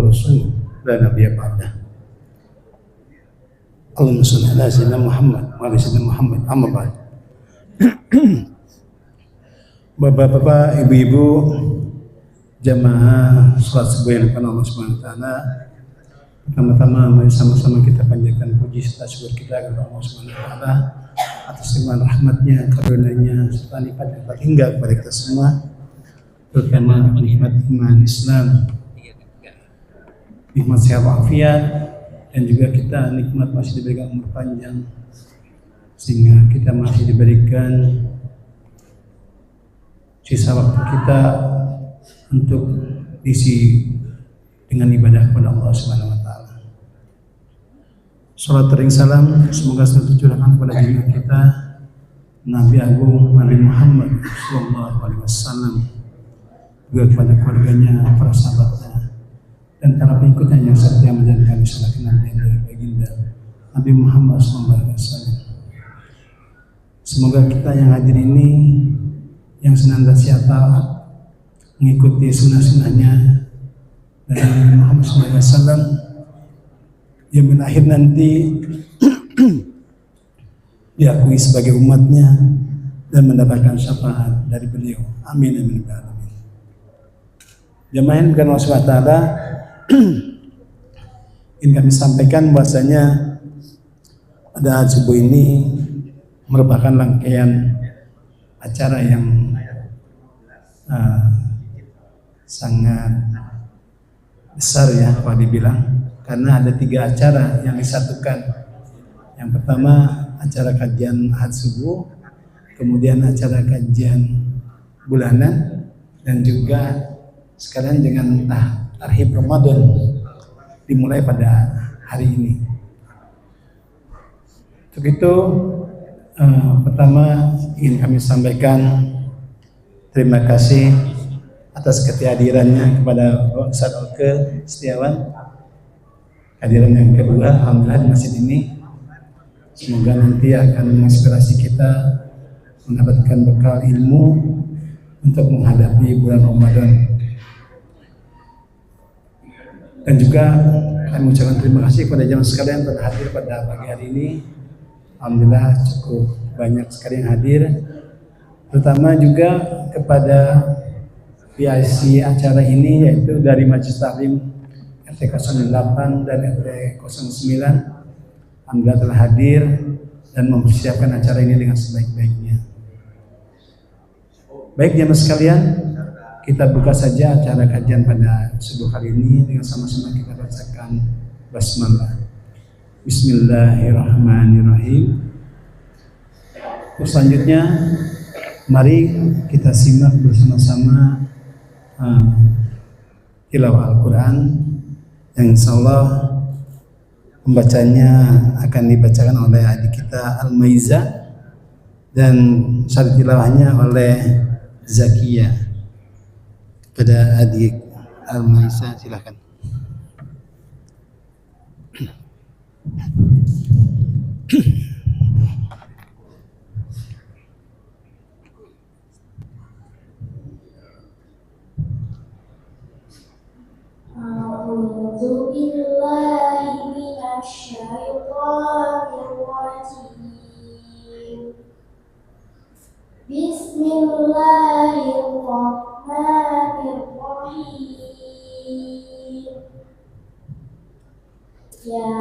Rasul dan Nabi Ba'dah. Allahumma shalli ala sayyidina Muhammad wa ala sayyidina Muhammad. Amma ba'd. Bapak-bapak, ibu-ibu, jamaah salat subuh yang dikenal Allah Subhanahu wa taala. Pertama-tama mari sama-sama kita panjatkan puji serta syukur kita kepada Allah Subhanahu wa taala atas limpahan rahmatnya, karunia-Nya serta nikmat yang tak hingga kepada kita semua, terutama nikmat iman Islam, nikmat sehat walafiat, dan juga kita nikmat masih diberikan umur panjang sehingga kita masih diberikan sisa waktu kita untuk diisi dengan ibadah kepada Allah Subhanahu wa taala. Salat ring salam semoga selalu tercurahkan kepada junjungan kita Nabi Agung Nabi Muhammad sallallahu alaihi wasallam, juga kepada keluarganya, para sahabatnya, dan para pengikutnya yang setia menjalankan risalah kenabian dari baginda Nabi Muhammad sallallahu alaihi wasallam. Semoga kita yang hadir ini yang senantiasa taat mengikuti sunnah-sunnahnya dari Nabi Muhammad SAW yang berakhir nanti diakui sebagai umatnya dan mendapatkan syafaat dari beliau. Amin amin amin. Jamaah yang bukan Allah SWT, ingin kami sampaikan bahwasanya pada subuh ini merupakan rangkaian acara yang sangat besar ya kalau dibilang, karena ada 3 acara yang disatukan. Yang pertama acara kajian ahad subuh, kemudian acara kajian bulanan, dan juga sekalian dengan tarhib Ramadan dimulai pada hari ini. Untuk itu pertama ingin kami sampaikan terima kasih atas kehadirannya kepada Ustaz Oke Setiawan. Kehadiran yang kedua, alhamdulillah di masjid ini. Semoga nanti akan menginspirasi kita mendapatkan bekal ilmu untuk menghadapi bulan Ramadan. Dan juga kami mengucapkan terima kasih kepada jamaah sekalian telah hadir pada pagi hari ini. Alhamdulillah cukup banyak sekali yang hadir, terutama juga kepada PIC acara ini, yaitu dari Majelis Taklim RT 08 dan RT 09. Alhamdulillah telah hadir dan mempersiapkan acara ini dengan sebaik-baiknya. Baik jamaah sekalian, kita buka saja acara kajian pada subuh hari ini dengan sama-sama kita bacakan basmalah. Bismillahirrahmanirrahim. Selanjutnya mari kita simak bersama-sama tilawah Al-Quran yang insyaallah pembacanya akan dibacakan oleh adik kita Al-Maiza dan syarih tilawahnya oleh Zakia. Kepada adik Al-Maiza silakan. A'udzu billahi minasy syaithanir rajim. Bismillahirrahmanirrahim. Ya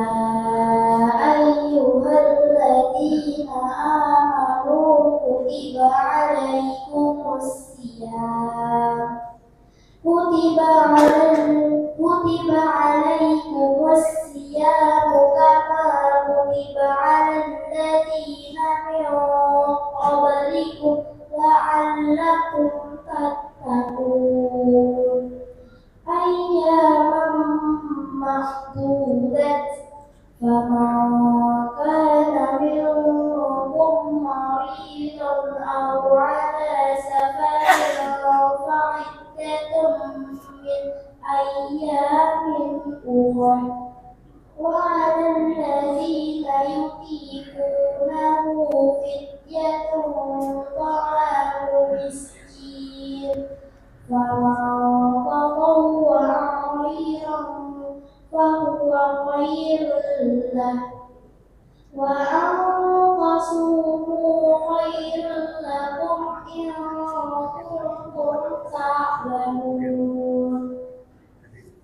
ayyuhalladzina amanu kutiba alaikumusiyam kutiba alaikumusiyam kama kutiba alal ladzina min qablikum la'allakum tattaqun. Ayyaman mahdudat faman kana minkum maridan aw ala safarin fa'iddatun min ayyamin ukhra wa 'alal ladzina yutiqunahu fidyatun ta'amu miskin faman tatawwa'a khairan له وأن تصوموا خير لكم إن كنتم تعلمون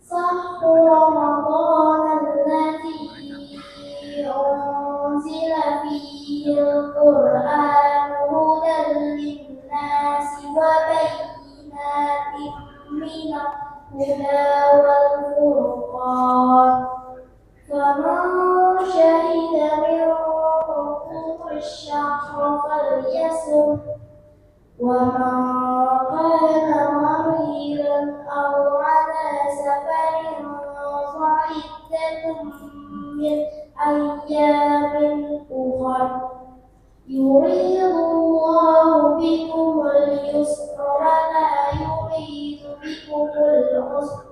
شهر رمضان الذي أنزل فيه القرآن هدى للناس وبينات من الهدى والفرقان فمن شهد منكم الشهر فليصم ومن كان مريضا أو على سفر فعدة من أيام أخر يريد الله بكم اليسر ولا يريد بكم العسر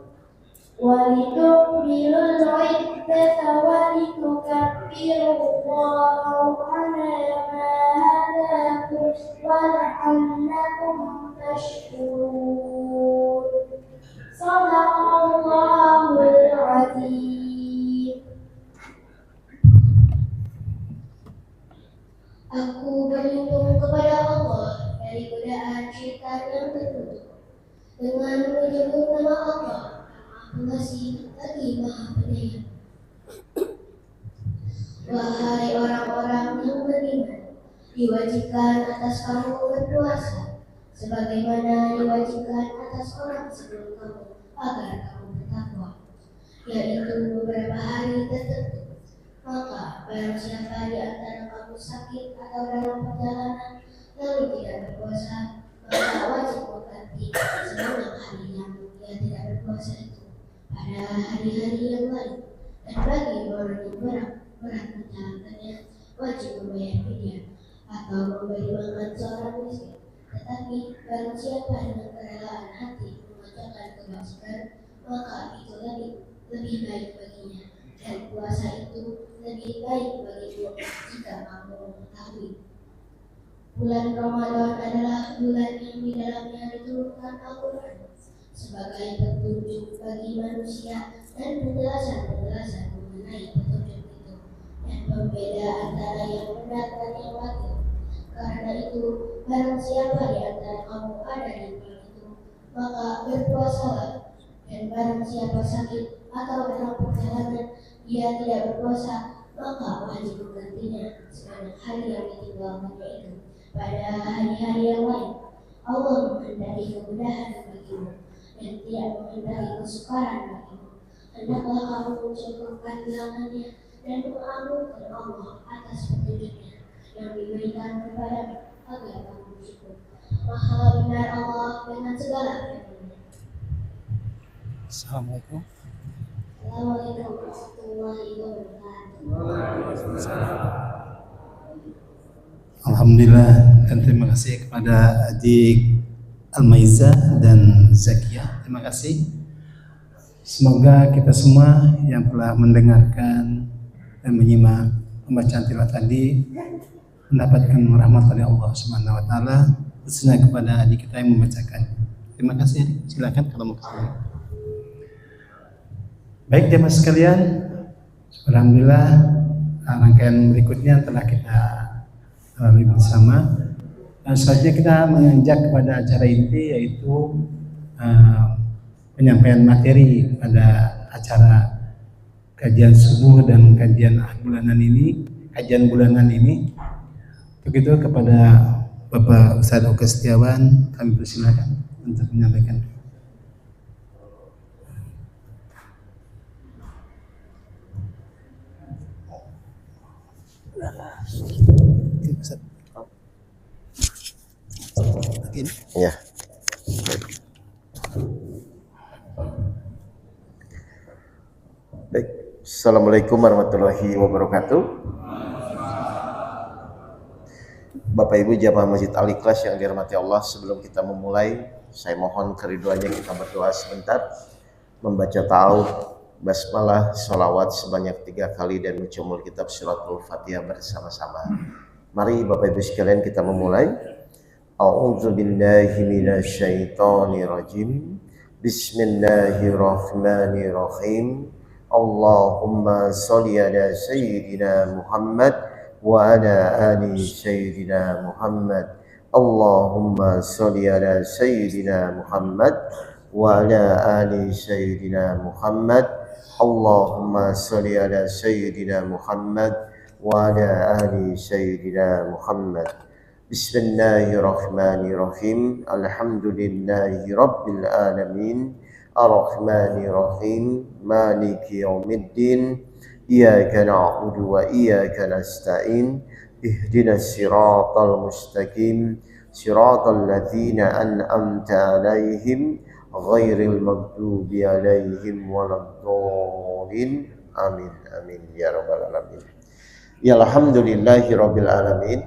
ولتكملوا العدة ولتكبروا الله على ما هداكم ولعلكم تشكرون صدق الله العظيم. Aku berlindung kepada Allah dari godaan syaitan yang terkutuk dengan menyebut nama Allah Pengasih lagi Maha Penyayang. Wahai orang-orang yang beriman, diwajibkan atas kamu berpuasa sebagaimana diwajibkan atas orang sebelum kamu agar kamu bertakwa, yaitu beberapa hari tertentu. Maka barang siapa di antara kamu sakit atau dalam perjalanan lalu tidak berpuasa, maka wajib mengganti sebanyak hari yang dia tidak berpuasa itu pada hari-hari yang lain. Dan bagi orang yang berat menjalankannya wajib membayar fidyah atau memberi makan seorang miskin. Tetapi barang siapa dengan kerelaan hati mengerjakan kebajikan, maka itu lebih baik baginya, dan puasa itu lebih baik bagimu jika kamu mengetahui. Bulan Ramadan adalah bulan yang di dalamnya diturunkan Al-Quran sebagai petunjuk bagi manusia dan penjelasan mengenai petunjuk itu dan pembeda antara yang benar dan yang batil. Karena itu, barang siapa di antara kamu ada di bulan itu, maka berpuasalah. Dan barang siapa sakit atau dalam perjalanan dia tidak berpuasa, maka wajib menggantinya sebanyak hari yang ditinggalkannya itu pada hari-hari yang lain. Allah menghendaki kemudahan bagimu dan tidak menghendaki kesukaran bagimu. Hendaklah kamu mencukupkan bilangannya dan mengagungkan Allah atas petunjuknya yang diberikan kepadamu agar kamu bersyukur. Maha benar Allah dengan segala firman-Nya. Assalamualaikum. Assalamualaikum warahmatullahi wabarakatuh. Alhamdulillah, dan terima kasih kepada adik Almaiza dan Zakia. Terima kasih. Semoga kita semua yang telah mendengarkan dan menyimak pembacaan tilawah tadi mendapatkan rahmat dari Allah Subhanahu wa taala, khususnya kepada adik kita yang membacakan. Terima kasih adik. Silakan kalau mau kesini. Baik jemaah sekalian, alhamdulillah rangkaian berikutnya telah kita lalui bersama. Dan selanjutnya kita menginjak kepada acara inti, yaitu penyampaian materi pada acara kajian subuh dan kajian bulanan ini, kajian bulanan ini. Begitu kepada Bapak Ustadz Oke Setiawan, kami persilakan untuk menyampaikan. Ya. Baik. Assalamualaikum warahmatullahi wabarakatuh. Bapak Ibu jamaah Masjid Al-Ikhlas yang dirahmati Allah, sebelum kita memulai, saya mohon keriduannya kita berdoa sebentar, membaca ta'awudz, basmalah, sholawat sebanyak 3 kali dan mencumul kitab suratul Fatihah bersama-sama. Mari Bapak Ibu sekalian kita memulai. A'udzu billahi minasyaitonir rajim. Bismillahirrahmanirrahim. Allahumma sholli ala sayyidina Muhammad wa ala ali sayyidina Muhammad. Allahumma sholli ala sayyidina Muhammad wa ala ali sayyidina Muhammad. Allahumma sholli ala sayyidina Muhammad wa ala ali sayyidina Muhammad. Bismillahirrahmanirrahim. Alhamdulillahi rabbil alamin. Ar-Rahmanir-Rahim. Maliki yaumiddin. Iyyaka na'budu wa iyyaka nasta'in. Ihdinas siratal mustaqim. Siratal ladzina an'amta 'alaihim ghairil maghdubi 'alaihim waladdallin. Amin amin ya rabbal alamin. Ya alhamdulillahi rabbil alamin.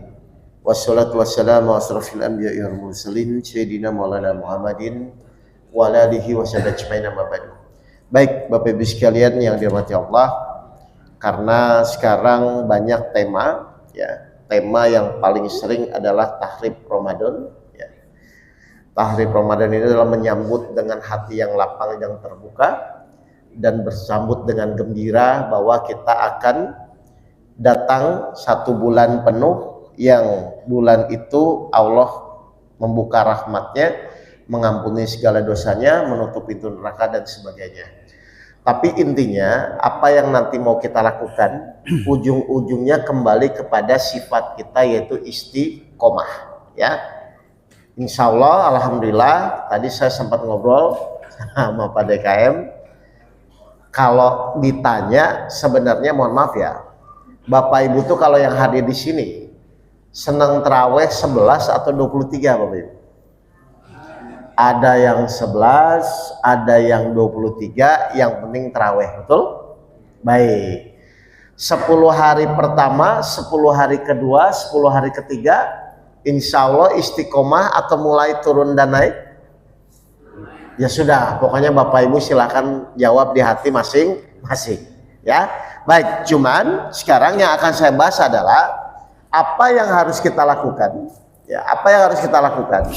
Wassalatu wassalamu asrafil anbiya'i wal mursalin sayyidina Maulana Muhammadin wa alihi washabihi ajmain amma ba'du. Baik Bapak Ibu sekalian yang dirahmati Allah, karena sekarang banyak tema ya. Tema yang paling sering adalah tahrib Ramadan ya. Tahrib Ramadan ini adalah menyambut dengan hati yang lapang yang terbuka dan bersambut dengan gembira bahwa kita akan datang 1 bulan penuh yang bulan itu Allah membuka rahmatnya, mengampuni segala dosanya, menutup pintu neraka dan sebagainya. Tapi intinya apa yang nanti mau kita lakukan ujung-ujungnya kembali kepada sifat kita, yaitu istiqomah ya. Insya Allah, alhamdulillah tadi saya sempat ngobrol sama Pak DKM. Kalau ditanya sebenarnya mohon maaf ya, Bapak Ibu tuh kalau yang hadir di sini senang terawih 11 atau 23 Bapak Ibu? Ada yang 11, ada yang 23, yang penting terawih, betul? Baik. 10 hari pertama, 10 hari kedua, 10 hari ketiga, insya Allah istiqomah atau mulai turun dan naik? Ya sudah, pokoknya Bapak Ibu silahkan jawab di hati masing-masing. Ya, baik. Cuman sekarang yang akan saya bahas adalah apa yang harus kita lakukan? Ya, apa yang harus kita lakukan?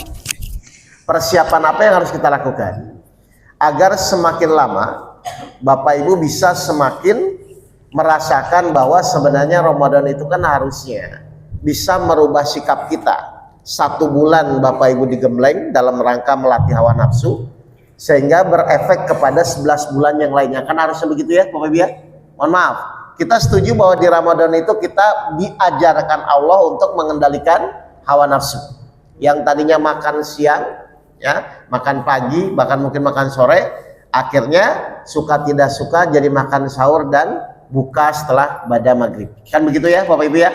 Persiapan apa yang harus kita lakukan agar semakin lama Bapak Ibu bisa semakin merasakan bahwa sebenarnya Ramadan itu kan harusnya bisa merubah sikap kita. 1 bulan Bapak Ibu digembleng dalam rangka melatih hawa nafsu sehingga berefek kepada 11 bulan yang lainnya. Kan harusnya begitu ya Bapak Ibu ya? Mohon maaf, kita setuju bahwa di Ramadan itu kita diajarkan Allah untuk mengendalikan hawa nafsu. Yang tadinya makan siang, ya, makan pagi, bahkan mungkin makan sore, akhirnya suka tidak suka jadi makan sahur dan buka setelah pada maghrib. Kan begitu ya Bapak Ibu ya?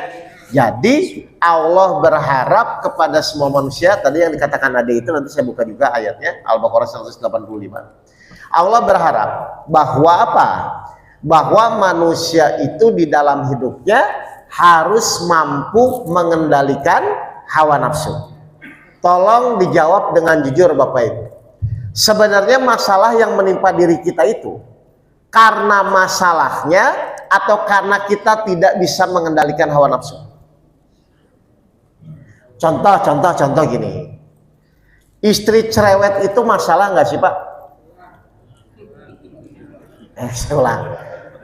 Jadi Allah berharap kepada semua manusia, tadi yang dikatakan Ade itu nanti saya buka juga ayatnya, Al-Baqarah 185. Allah berharap bahwa apa? Bahwa manusia itu di dalam hidupnya harus mampu mengendalikan hawa nafsu. Tolong dijawab dengan jujur Bapak Ibu. Sebenarnya masalah yang menimpa diri kita itu karena masalahnya atau karena kita tidak bisa mengendalikan hawa nafsu? Contoh gini. Istri cerewet itu masalah nggak sih Pak? Saya ulang.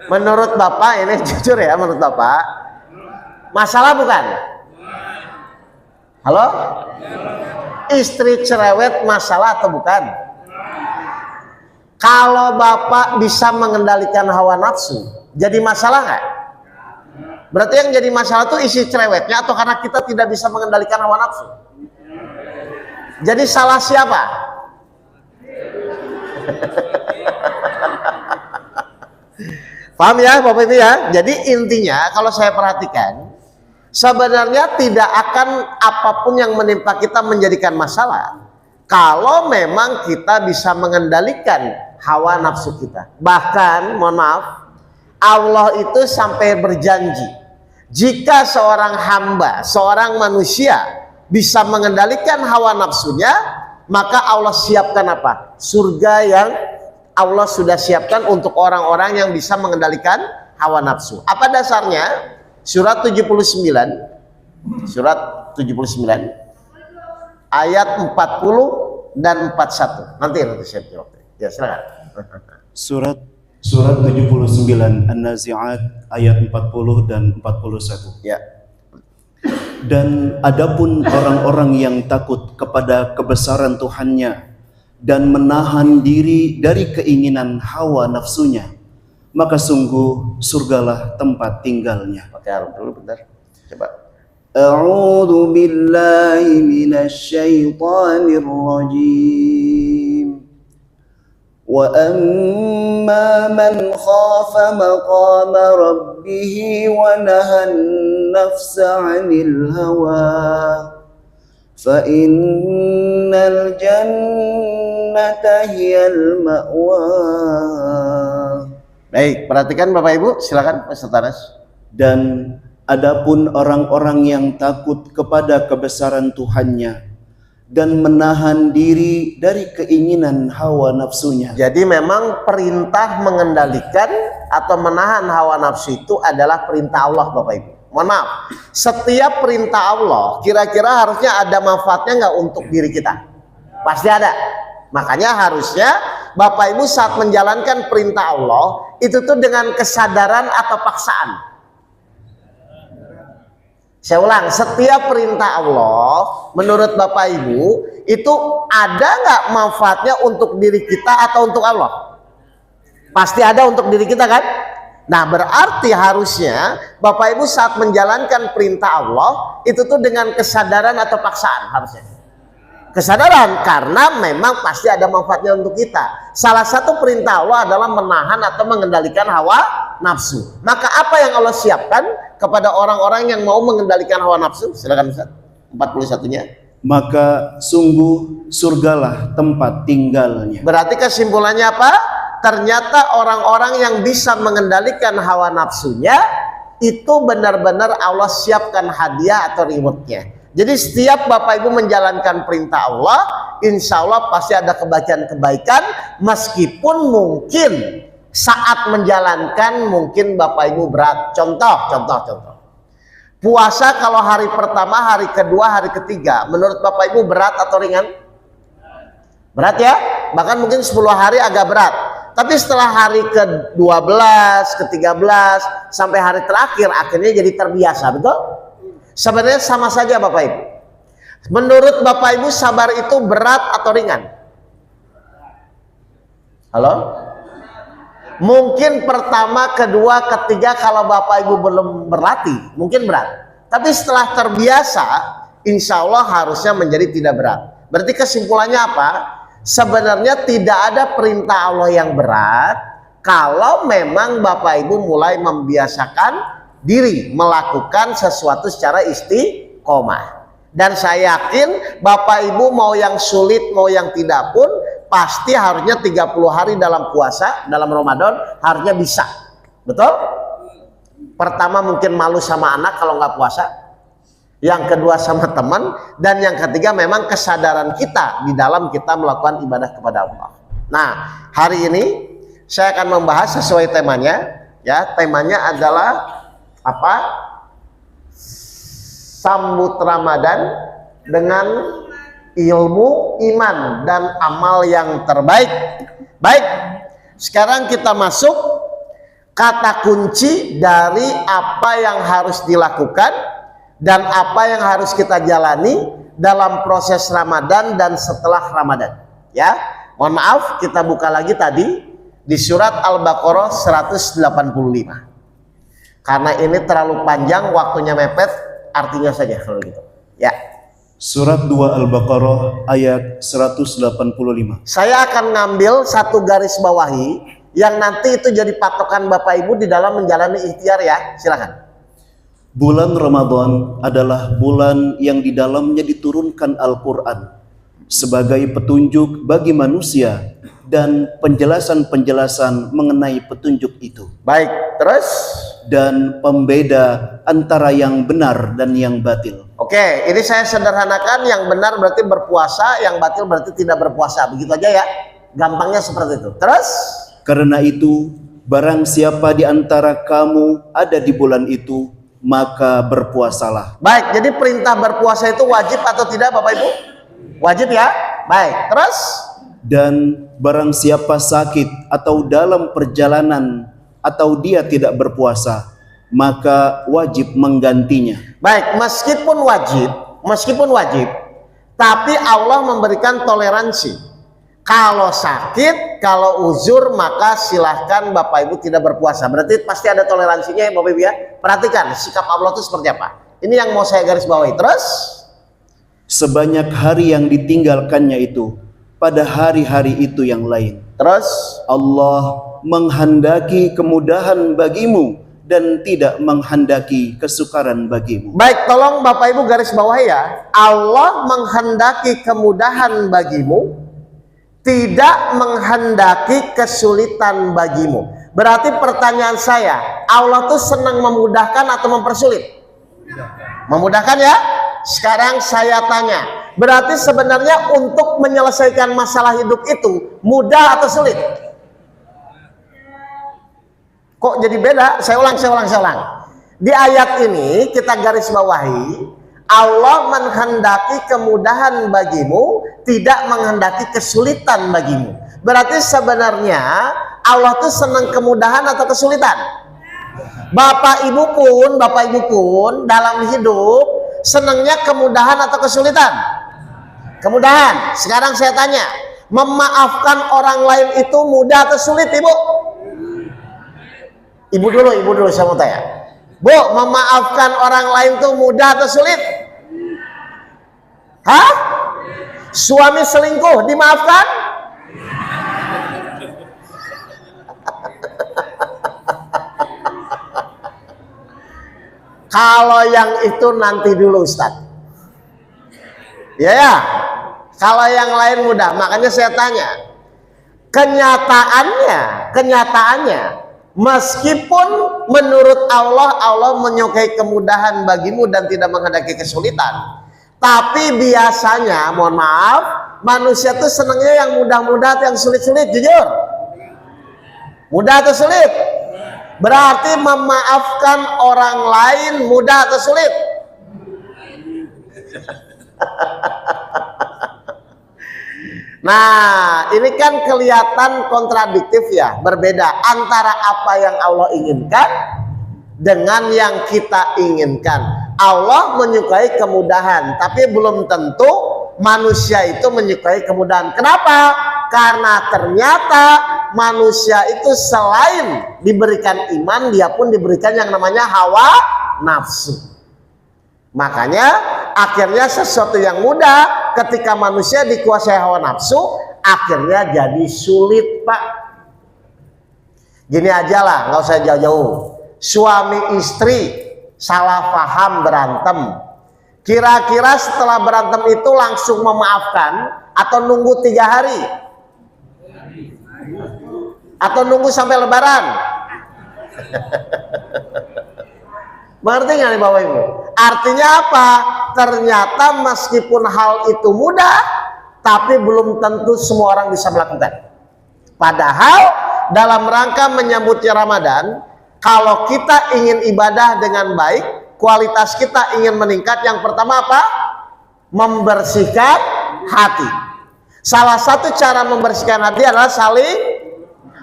Menurut Bapak ini jujur ya, menurut Bapak masalah bukan? Halo? Istri cerewet masalah atau bukan? Kalau Bapak bisa mengendalikan hawa nafsu, jadi masalah nggak? Berarti yang jadi masalah itu isi cerewetnya atau karena kita tidak bisa mengendalikan hawa nafsu? Jadi salah siapa? Paham ya Bapak Ibu ya? Jadi intinya kalau saya perhatikan, sebenarnya tidak akan apapun yang menimpa kita menjadikan masalah kalau memang kita bisa mengendalikan hawa nafsu kita. Bahkan mohon maaf, Allah itu sampai berjanji, jika seorang hamba, seorang manusia bisa mengendalikan hawa nafsunya, maka Allah siapkan apa? Surga yang Allah sudah siapkan untuk orang-orang yang bisa mengendalikan hawa nafsu. Apa dasarnya? Surat 79 ayat 40 dan 41. Nanti saya jawab. Ya, silakan. Surat Surat 79 An-Nazi'at ayat 40 dan 41. Ya. Dan adapun orang-orang yang takut kepada kebesaran Tuhannya dan menahan diri dari keinginan hawa nafsunya, maka sungguh surgalah tempat tinggalnya. Pakai arung dulu bentar. Coba. A'udzu billahi minasy syaithanir rajim. Wa amma man khafa maqama rabbih wa nahan nafsa 'anil hawa fa innal jannata hiyal ma'wa. Baik, perhatikan Bapak Ibu, silakan Pak Anas. Dan adapun orang-orang yang takut kepada kebesaran Tuhannya dan menahan diri dari keinginan hawa nafsunya. Jadi memang perintah mengendalikan atau menahan hawa nafsu itu adalah perintah Allah Bapak Ibu. Mohon maaf, setiap perintah Allah kira-kira harusnya ada manfaatnya nggak untuk diri kita? Pasti ada. Makanya harusnya Bapak Ibu saat menjalankan perintah Allah itu tuh dengan kesadaran atau paksaan. Saya ulang, setiap perintah Allah menurut Bapak Ibu itu ada nggak manfaatnya untuk diri kita atau untuk Allah? Pasti ada untuk diri kita kan? Nah berarti harusnya Bapak Ibu saat menjalankan perintah Allah itu tuh dengan kesadaran atau paksaan harusnya. Kesadaran karena memang pasti ada manfaatnya untuk kita. Salah satu perintah Allah adalah menahan atau mengendalikan hawa nafsu. Maka apa yang Allah siapkan kepada orang-orang yang mau mengendalikan hawa nafsu? Silakan Ustaz. 41-nya. Maka sungguh surgalah tempat tinggalnya. Berarti kesimpulannya apa? Ternyata orang-orang yang bisa mengendalikan hawa nafsunya itu benar-benar Allah siapkan hadiah atau rewardnya. Jadi setiap Bapak Ibu menjalankan perintah Allah, insya Allah pasti ada kebaikan-kebaikan, meskipun mungkin saat menjalankan mungkin Bapak Ibu berat. Contoh. Puasa kalau hari pertama, hari kedua, hari ketiga, menurut Bapak Ibu berat atau ringan? Berat ya? Bahkan mungkin 10 hari agak berat. Tapi setelah hari ke-12, ke-13, sampai hari terakhir, akhirnya jadi terbiasa, betul? Sebenarnya sama saja Bapak Ibu. Menurut Bapak Ibu sabar itu berat atau ringan? Halo? Mungkin pertama, kedua, ketiga kalau Bapak Ibu belum berlatih mungkin berat. Tapi setelah terbiasa insya Allah harusnya menjadi tidak berat. Berarti kesimpulannya apa? Sebenarnya tidak ada perintah Allah yang berat kalau memang Bapak Ibu mulai membiasakan diri melakukan sesuatu secara istiqomah. Dan saya yakin Bapak Ibu mau yang sulit mau yang tidak pun pasti harusnya 30 hari dalam puasa, dalam Ramadan harusnya bisa. Betul? Pertama mungkin malu sama anak kalau nggak puasa, yang kedua sama teman, dan yang ketiga memang kesadaran kita di dalam kita melakukan ibadah kepada Allah. Nah hari ini saya akan membahas sesuai temanya. Ya, temanya adalah apa? Sambut Ramadan dengan ilmu, iman, dan amal yang terbaik. Baik, sekarang kita masuk kata kunci dari apa yang harus dilakukan dan apa yang harus kita jalani dalam proses Ramadan dan setelah Ramadan. Ya, mohon maaf, kita buka lagi tadi di surat Al-Baqarah 185. Karena ini terlalu panjang, waktunya mepet, artinya saja kalau gitu. Ya. Surat 2 Al-Baqarah ayat 185. Saya akan ngambil satu garis bawahi yang nanti itu jadi patokan Bapak Ibu di dalam menjalani ikhtiar ya. Silakan. Bulan Ramadan adalah bulan yang di dalamnya diturunkan Al-Quran sebagai petunjuk bagi manusia dan penjelasan-penjelasan mengenai petunjuk itu. Baik, terus? Dan pembeda antara yang benar dan yang batil. Oke, ini saya sederhanakan, yang benar berarti berpuasa, yang batil berarti tidak berpuasa. Begitu aja ya, gampangnya seperti itu. Terus? Karena itu, barang siapa di antara kamu ada di bulan itu, maka berpuasalah. Baik, jadi perintah berpuasa itu wajib atau tidak Bapak Ibu? Wajib ya? Baik, terus? Dan barang siapa sakit atau dalam perjalanan atau dia tidak berpuasa, maka wajib menggantinya. Baik, meskipun wajib, tapi Allah memberikan toleransi. Kalau sakit, kalau uzur, maka silahkan Bapak Ibu tidak berpuasa. Berarti pasti ada toleransinya ya Bapak Ibu ya. Perhatikan sikap Allah itu seperti apa. Ini yang mau saya garis bawahi. Terus, sebanyak hari yang ditinggalkannya itu pada hari-hari itu yang lain. terus Allah menghendaki kemudahan bagimu dan tidak menghendaki kesukaran bagimu. baik, tolong Bapak Ibu garis bawahi ya. Allah menghendaki kemudahan bagimu, tidak menghendaki kesulitan bagimu. Berarti pertanyaan saya, Allah tuh senang memudahkan atau mempersulit? Memudahkan ya. Sekarang saya tanya, berarti sebenarnya untuk menyelesaikan masalah hidup itu mudah atau sulit? Kok jadi beda? Saya ulang. Di ayat ini kita garis bawahi, Allah menghendaki kemudahan bagimu, tidak menghendaki kesulitan bagimu. Berarti sebenarnya Allah tuh senang kemudahan atau kesulitan? Bapak Ibu pun dalam hidup senangnya kemudahan atau kesulitan? Kemudahan. Sekarang saya tanya, memaafkan orang lain itu mudah atau sulit, Ibu? Ibu dulu saya mau tanya. Bu, memaafkan orang lain itu mudah atau sulit? Hah? Suami selingkuh dimaafkan? Kalau yang itu nanti dulu Ustadz. Ya. Kalau yang lain mudah. Makanya saya tanya. Kenyataannya, meskipun menurut Allah menyukai kemudahan bagimu dan tidak menghendaki kesulitan. Tapi biasanya, mohon maaf, manusia tuh senangnya yang mudah-mudah atau yang sulit-sulit, jujur. Mudah atau sulit? Berarti memaafkan orang lain mudah atau sulit? Nah, ini kan kelihatan kontradiktif ya, berbeda antara apa yang Allah inginkan dengan yang kita inginkan. Allah menyukai kemudahan, tapi belum tentu manusia itu menyukai kemudahan. Kenapa? Karena ternyata manusia itu selain diberikan iman, dia pun diberikan yang namanya hawa nafsu. Makanya akhirnya sesuatu yang mudah ketika manusia dikuasai hawa nafsu, akhirnya jadi sulit, Pak. Gini aja lah, nggak usah jauh-jauh. Suami istri salah paham berantem. Kira-kira setelah berantem itu langsung memaafkan atau nunggu 3 hari? Atau nunggu sampai lebaran? Mengerti nggak nih Bapak Ibu? Artinya apa? Ternyata meskipun hal itu mudah, tapi belum tentu semua orang bisa melakukan. Padahal dalam rangka menyambut Ramadan, kalau kita ingin ibadah dengan baik, kualitas kita ingin meningkat, yang pertama apa? Membersihkan hati. Salah satu cara membersihkan hati adalah saling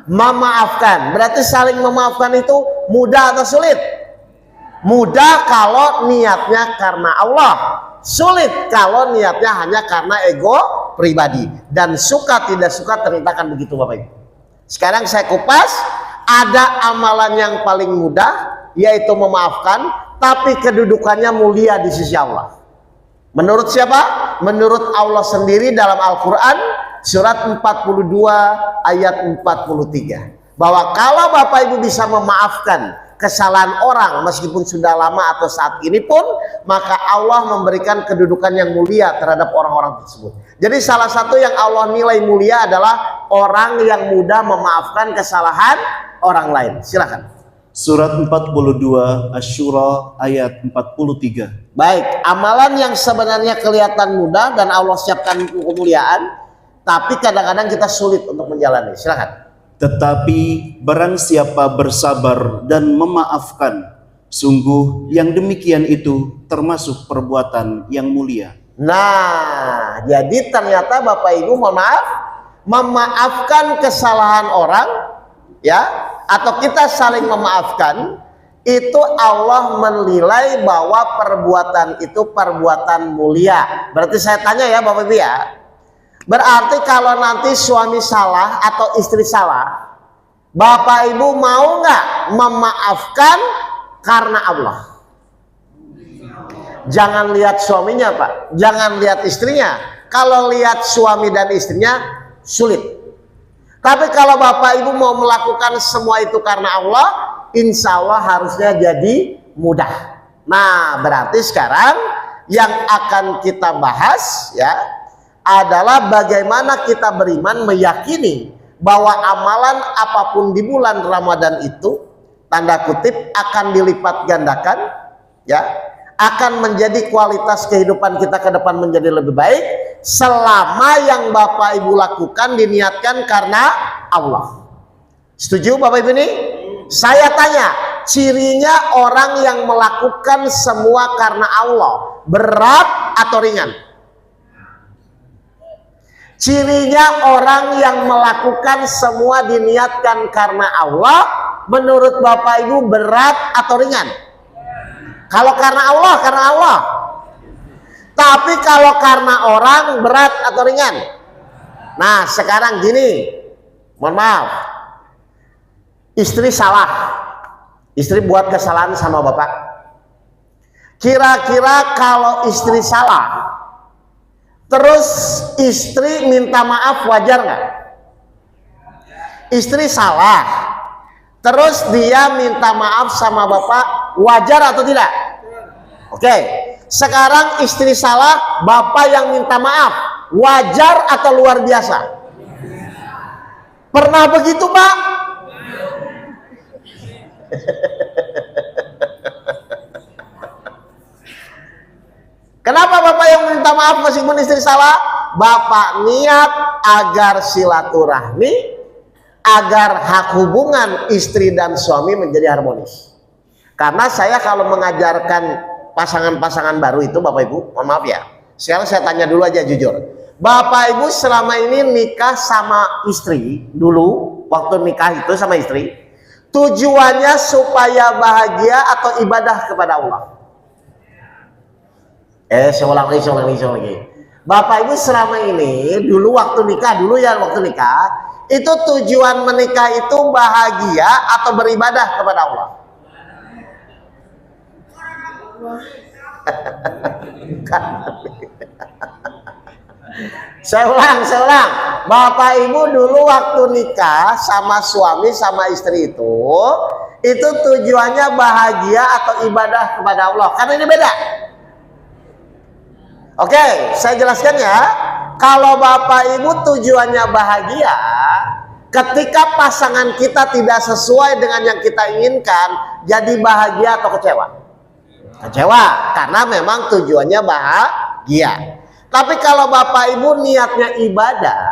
memaafkan. Berarti saling memaafkan itu mudah atau sulit? Mudah kalau niatnya karena Allah, sulit kalau niatnya hanya karena ego pribadi. Dan suka tidak suka ternyata kan begitu Bapak Ibu. Sekarang saya kupas, ada amalan yang paling mudah, yaitu memaafkan, tapi kedudukannya mulia di sisi Allah. Menurut siapa? Menurut Allah sendiri dalam Al-Quran surat 42 ayat 43, bahwa kalau Bapak Ibu bisa memaafkan kesalahan orang meskipun sudah lama atau saat ini pun, maka Allah memberikan kedudukan yang mulia terhadap orang-orang tersebut. Jadi salah satu yang Allah nilai mulia adalah orang yang mudah memaafkan kesalahan orang lain. Silakan. Surat 42 Asy-Syura ayat 43. Baik, amalan yang sebenarnya kelihatan mudah dan Allah siapkan kemuliaan, tapi kadang-kadang kita sulit untuk menjalani. Silakan. Tetapi barang siapa bersabar dan memaafkan, sungguh yang demikian itu termasuk perbuatan yang mulia. Nah, jadi ternyata Bapak Ibu mohon maaf, memaafkan kesalahan orang, ya, atau kita saling memaafkan, itu Allah menilai bahwa perbuatan itu perbuatan mulia. Berarti saya tanya ya Bapak Ibu ya, berarti kalau nanti suami salah atau istri salah, Bapak Ibu mau nggak memaafkan karena Allah? Jangan lihat suaminya Pak, jangan lihat istrinya. Kalau lihat suami dan istrinya sulit. Tapi kalau Bapak Ibu mau melakukan semua itu karena Allah, insya Allah harusnya jadi mudah. Nah, berarti sekarang yang akan kita bahas ya adalah bagaimana kita beriman meyakini bahwa amalan apapun di bulan Ramadan itu tanda kutip akan dilipat gandakan, ya, akan menjadi kualitas kehidupan kita ke depan menjadi lebih baik selama yang Bapak Ibu lakukan diniatkan karena Allah. Setuju Bapak Ibu ini? Saya tanya, cirinya orang yang melakukan semua karena Allah berat atau ringan? Cirinya orang yang melakukan semua diniatkan karena Allah menurut Bapak Ibu berat atau ringan? Kalau karena Allah, karena Allah. Tapi kalau karena orang berat atau ringan? Nah, sekarang gini, mohon maaf, istri salah, istri buat kesalahan sama Bapak. Kira-kira kalau istri salah, terus istri minta maaf, wajar nggak? Istri salah, terus dia minta maaf sama Bapak, wajar atau tidak? Oke, sekarang istri salah, Bapak yang minta maaf, wajar atau luar biasa? Pernah begitu Pak? Kenapa Bapak yang minta maaf meskipun istri salah? Bapak niat agar silaturahmi, agar hak hubungan istri dan suami menjadi harmonis. Karena saya kalau mengajarkan pasangan-pasangan baru itu Bapak Ibu, mohon maaf ya, sekarang saya tanya dulu aja jujur, Bapak Ibu selama ini nikah sama istri dulu, waktu nikah itu sama istri, tujuannya supaya bahagia atau ibadah kepada Allah? Saya ulang lagi. Bapak Ibu selama ini dulu waktu nikah, itu tujuan menikah itu bahagia atau beribadah kepada Allah? Saya ulang. Bapak Ibu dulu waktu nikah sama suami sama istri itu tujuannya bahagia atau ibadah kepada Allah. Karena ini beda. Oke, saya jelaskan ya. Kalau Bapak Ibu tujuannya bahagia, ketika pasangan kita tidak sesuai dengan yang kita inginkan, jadi bahagia atau kecewa? Kecewa, karena memang tujuannya bahagia. Tapi kalau Bapak Ibu niatnya ibadah,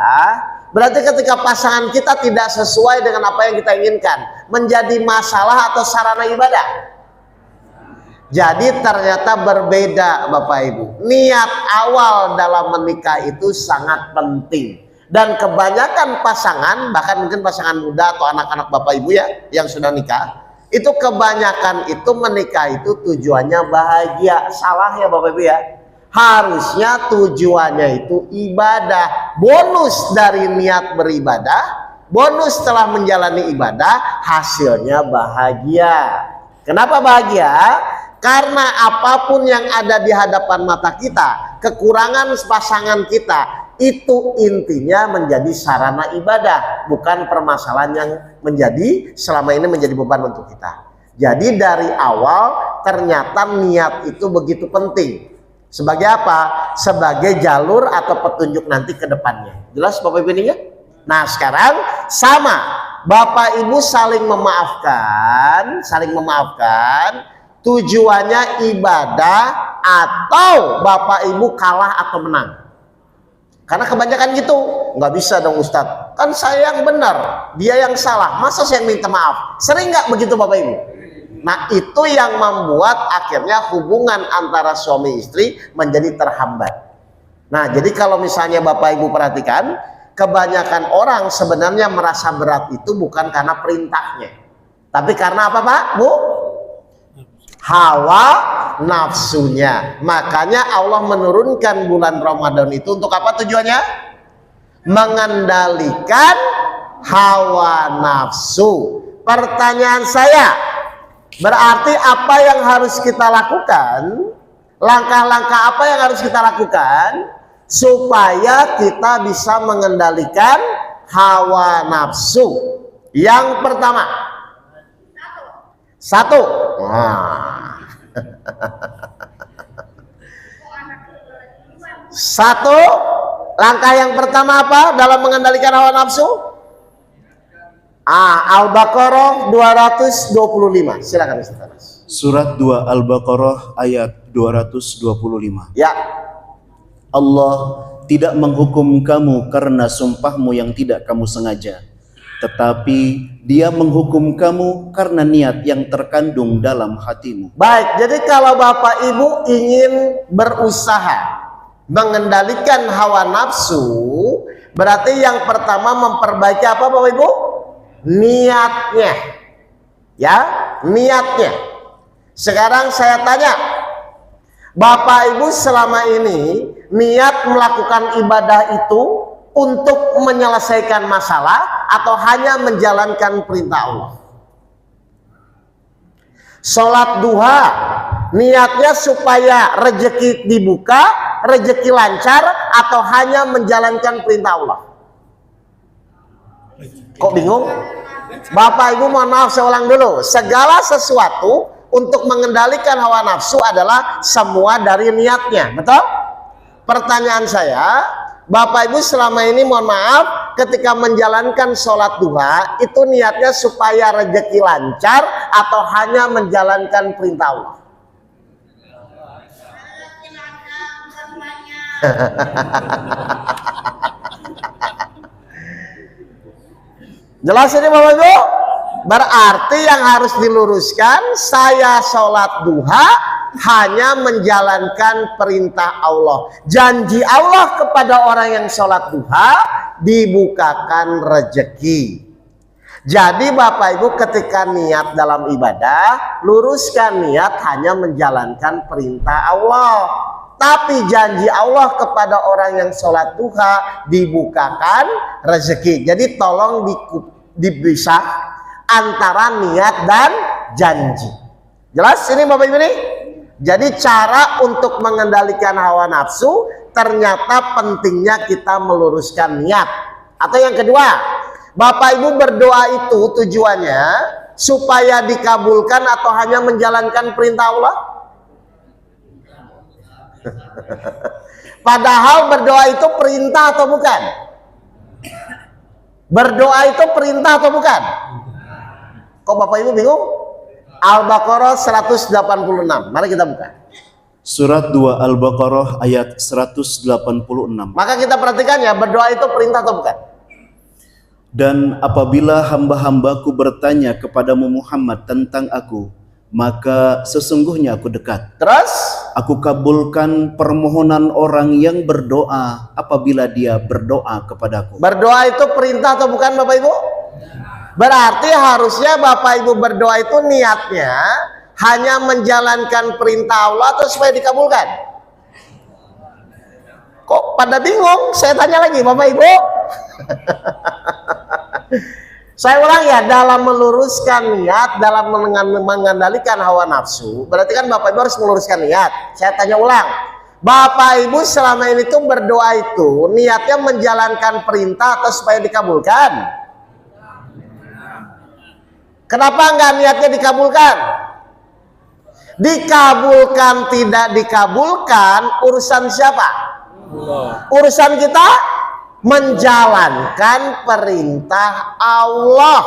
berarti ketika pasangan kita tidak sesuai dengan apa yang kita inginkan, menjadi masalah atau sarana ibadah. Jadi ternyata berbeda Bapak Ibu. Niat awal dalam menikah itu sangat penting. Dan kebanyakan pasangan, bahkan mungkin pasangan muda atau anak-anak Bapak Ibu ya yang sudah nikah, itu kebanyakan itu menikah itu tujuannya bahagia. Salah ya Bapak Ibu ya. Harusnya tujuannya itu ibadah. Bonus dari niat beribadah, bonus setelah menjalani ibadah, hasilnya bahagia. Kenapa bahagia? Karena apapun yang ada di hadapan mata kita, kekurangan pasangan kita, itu intinya menjadi sarana ibadah, bukan permasalahan yang menjadi selama ini menjadi beban untuk kita. Jadi dari awal ternyata niat itu begitu penting. Sebagai apa? Sebagai jalur atau petunjuk nanti ke depannya. Jelas Bapak Ibu ini ya? Nah sekarang sama, Bapak Ibu saling memaafkan, tujuannya ibadah atau Bapak Ibu kalah atau menang? Karena kebanyakan gitu, nggak bisa dong Ustadz, kan saya yang benar, dia yang salah, masa saya yang minta maaf? Sering nggak begitu Bapak Ibu? Nah itu yang membuat akhirnya hubungan antara suami istri menjadi terhambat. Nah jadi kalau misalnya Bapak Ibu perhatikan, kebanyakan orang sebenarnya merasa berat itu bukan karena perintahnya, tapi karena apa Pak, Bu? Hawa nafsunya. Makanya Allah menurunkan bulan Ramadan itu untuk apa tujuannya? Mengendalikan hawa nafsu. Pertanyaan saya, berarti apa yang harus kita lakukan? Langkah-langkah apa yang harus kita lakukan supaya kita bisa mengendalikan hawa nafsu? Yang pertama, satu. Satu, langkah yang pertama apa dalam mengendalikan hawa nafsu? Al-Baqarah 225. Silakan Ustaz. Surat 2 Al-Baqarah ayat 225. Ya. Allah tidak menghukum kamu karena sumpahmu yang tidak kamu sengaja, tetapi Dia menghukum kamu karena niat yang terkandung dalam hatimu. Baik, jadi kalau Bapak Ibu ingin berusaha mengendalikan hawa nafsu, berarti yang pertama memperbaiki apa Bapak Ibu? Niatnya. Ya, niatnya. Sekarang saya tanya, Bapak Ibu selama ini niat melakukan ibadah itu untuk menyelesaikan masalah atau hanya menjalankan perintah Allah? Sholat duha niatnya supaya rezeki dibuka, rezeki lancar, atau hanya menjalankan perintah Allah? Kok bingung? Bapak Ibu mohon maaf, saya ulang dulu. Segala sesuatu untuk mengendalikan hawa nafsu adalah semua dari niatnya, betul? Pertanyaan saya, Bapak Ibu selama ini mohon maaf ketika menjalankan sholat duha itu niatnya supaya rezeki lancar atau hanya menjalankan perintah Allah? Jelas ini Bapak Ibu? Berarti yang harus diluruskan, saya sholat duha hanya menjalankan perintah Allah. Janji Allah kepada orang yang sholat duha, dibukakan rezeki. Jadi Bapak Ibu ketika niat dalam ibadah, luruskan niat hanya menjalankan perintah Allah. Tapi janji Allah kepada orang yang sholat duha, dibukakan rezeki. Jadi tolong dipisah antara niat dan janji. Jelas ini Bapak Ibu nih? Jadi cara untuk mengendalikan hawa nafsu ternyata pentingnya kita meluruskan niat. Atau yang kedua, Bapak Ibu berdoa itu tujuannya supaya dikabulkan atau hanya menjalankan perintah Allah? Padahal berdoa itu perintah atau bukan? Berdoa itu perintah atau bukan? Kok Bapak Ibu bingung? Al-Baqarah 186. Mari kita buka. Surat 2 Al-Baqarah ayat 186. Maka kita perhatikan ya, berdoa itu perintah atau bukan? Dan apabila hamba-hambaku bertanya kepadamu Muhammad tentang aku, maka sesungguhnya aku dekat. Terus? Aku kabulkan permohonan orang yang berdoa apabila dia berdoa kepadaku. Berdoa itu perintah atau bukan Bapak Ibu? Berarti harusnya Bapak Ibu berdoa itu niatnya hanya menjalankan perintah Allah atau supaya dikabulkan? Kok pada bingung? Saya tanya lagi Bapak Ibu. Saya ulang ya, dalam meluruskan niat, dalam mengendalikan hawa nafsu, berarti kan Bapak Ibu harus meluruskan niat. Saya tanya ulang, Bapak Ibu selama ini tuh berdoa itu niatnya menjalankan perintah atau supaya dikabulkan? Kenapa enggak niatnya dikabulkan? Dikabulkan tidak dikabulkan urusan siapa? Urusan kita menjalankan perintah Allah.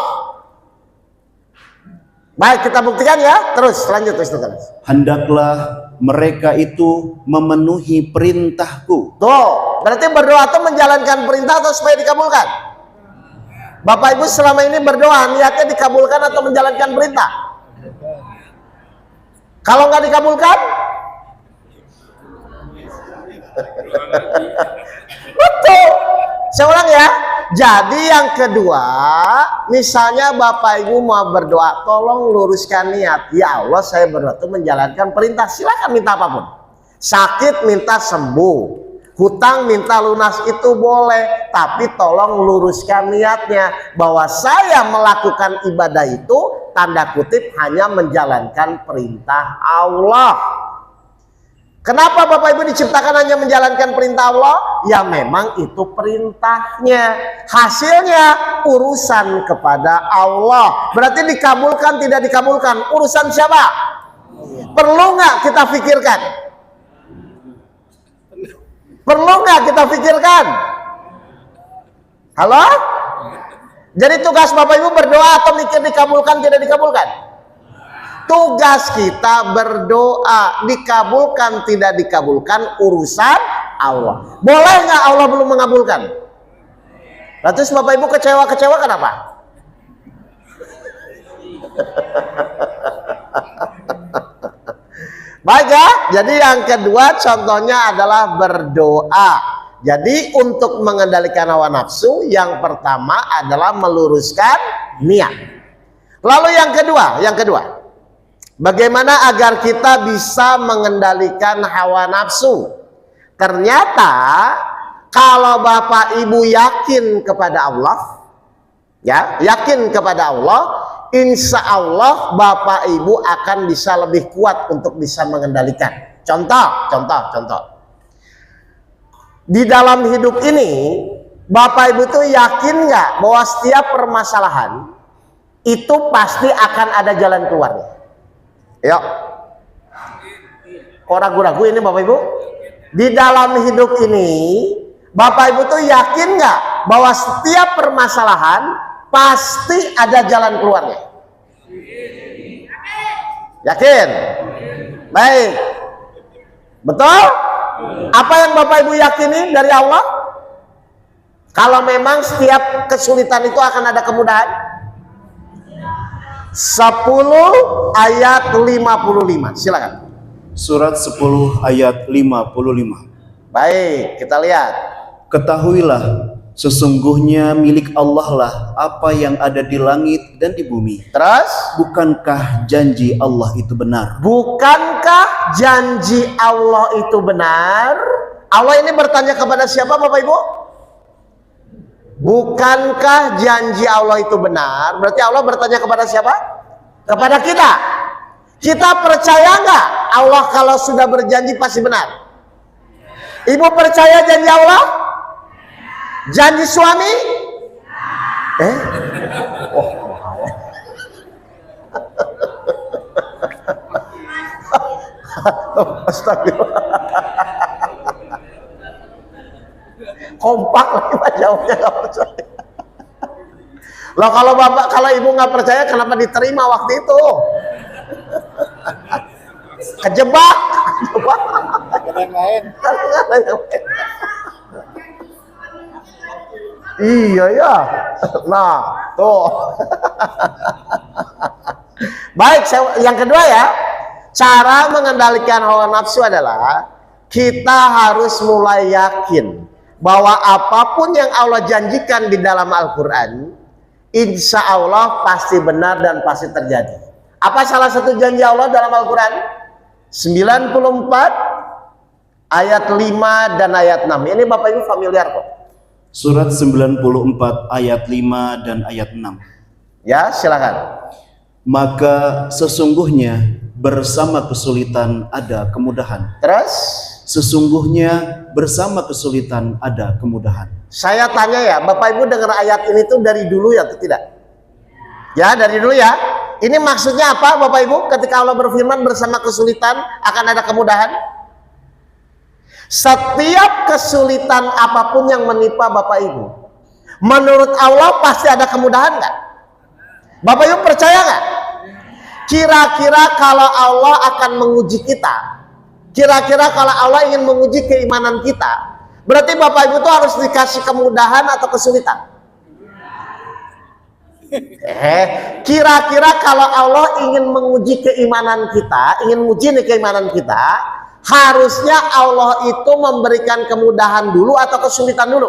Baik, kita buktikan ya. Terus lanjut terus. Hendaklah mereka itu memenuhi perintahku. Tuh, berarti berdoa itu menjalankan perintah atau supaya dikabulkan? Bapak Ibu selama ini berdoa niatnya dikabulkan atau menjalankan perintah? Kalau nggak dikabulkan? Betul. Saya ulang ya. Jadi yang kedua, misalnya Bapak Ibu mau berdoa, tolong luruskan niat. Ya Allah, saya berdoa itu menjalankan perintah. Silakan minta apapun. Sakit minta sembuh, hutang minta lunas itu boleh, tapi tolong luruskan niatnya bahwa saya melakukan ibadah itu tanda kutip hanya menjalankan perintah Allah. Kenapa Bapak Ibu diciptakan hanya menjalankan perintah Allah? Ya memang itu perintahnya. Hasilnya urusan kepada Allah. Berarti dikabulkan tidak dikabulkan. Urusan siapa? Perlu nggak kita pikirkan? Perlu nggak kita pikirkan? Halo? Jadi tugas Bapak Ibu berdoa atau mikir dikabulkan tidak dikabulkan? Tugas kita berdoa, dikabulkan tidak dikabulkan urusan Allah. Boleh nggak Allah belum mengabulkan? Lalu Bapak Ibu kecewa kenapa? Baik ya, jadi yang kedua contohnya adalah berdoa. Jadi untuk mengendalikan hawa nafsu, yang pertama adalah meluruskan niat. Lalu yang kedua, bagaimana agar kita bisa mengendalikan hawa nafsu? Ternyata kalau Bapak Ibu yakin kepada Allah, ya, yakin kepada Allah, insya Allah Bapak Ibu akan bisa lebih kuat untuk bisa mengendalikan. Contoh. Di dalam hidup ini, Bapak Ibu tuh yakin nggak bahwa setiap permasalahan itu pasti akan ada jalan keluarnya? Yuk, kok ragu-ragu ini Bapak Ibu? Di dalam hidup ini, Bapak Ibu tuh yakin nggak bahwa setiap permasalahan pasti ada jalan keluarnya? Yakin? Baik. Betul? Apa yang Bapak Ibu yakini dari Allah? Kalau memang setiap kesulitan itu akan ada kemudahan? 10 ayat 55. Silakan. Surat 10 ayat 55. Baik, kita lihat. Ketahuilah, sesungguhnya milik Allah lah apa yang ada di langit dan di bumi. Terus, Bukankah janji Allah itu benar? bukankah janji Allah itu benar? Allah ini bertanya kepada siapa Bapak Ibu? Bukankah janji Allah itu benar? Berarti Allah bertanya kepada siapa? Kepada kita. Kita percaya nggak Allah kalau sudah berjanji pasti benar? Ibu percaya janji Allah? Janji suami? Astagfirullah. Kompak lagi Pak jawabnya nggak percaya. Loh kalau ibu nggak percaya kenapa diterima waktu itu? Kejebak. Iya ya. Nah, tuh. Baik, yang kedua ya. Cara mengendalikan hawa nafsu adalah kita harus mulai yakin bahwa apapun yang Allah janjikan di dalam Al-Quran, insya Allah pasti benar dan pasti terjadi. Apa salah satu janji Allah dalam Al-Quran? 94 ayat 5 dan ayat 6. Ini Bapak Ibu familiar kok. Surat 94 ayat 5 dan ayat 6. Ya, silakan. Maka sesungguhnya bersama kesulitan ada kemudahan. Terus? Sesungguhnya bersama kesulitan ada kemudahan. Saya tanya ya, Bapak Ibu dengar ayat ini tuh dari dulu ya atau tidak? Ya, dari dulu ya. Ini maksudnya apa Bapak Ibu? Ketika Allah berfirman bersama kesulitan akan ada kemudahan. Setiap kesulitan apapun yang menimpa Bapak Ibu, menurut Allah pasti ada kemudahan nggak? Bapak Ibu percaya nggak? Kira-kira kalau Allah akan menguji kita, kira-kira kalau Allah ingin menguji keimanan kita, berarti Bapak Ibu tuh harus dikasih kemudahan atau kesulitan? Kira-kira kalau Allah ingin menguji keimanan kita, ingin menguji nih keimanan kita, harusnya Allah itu memberikan kemudahan dulu atau kesulitan dulu?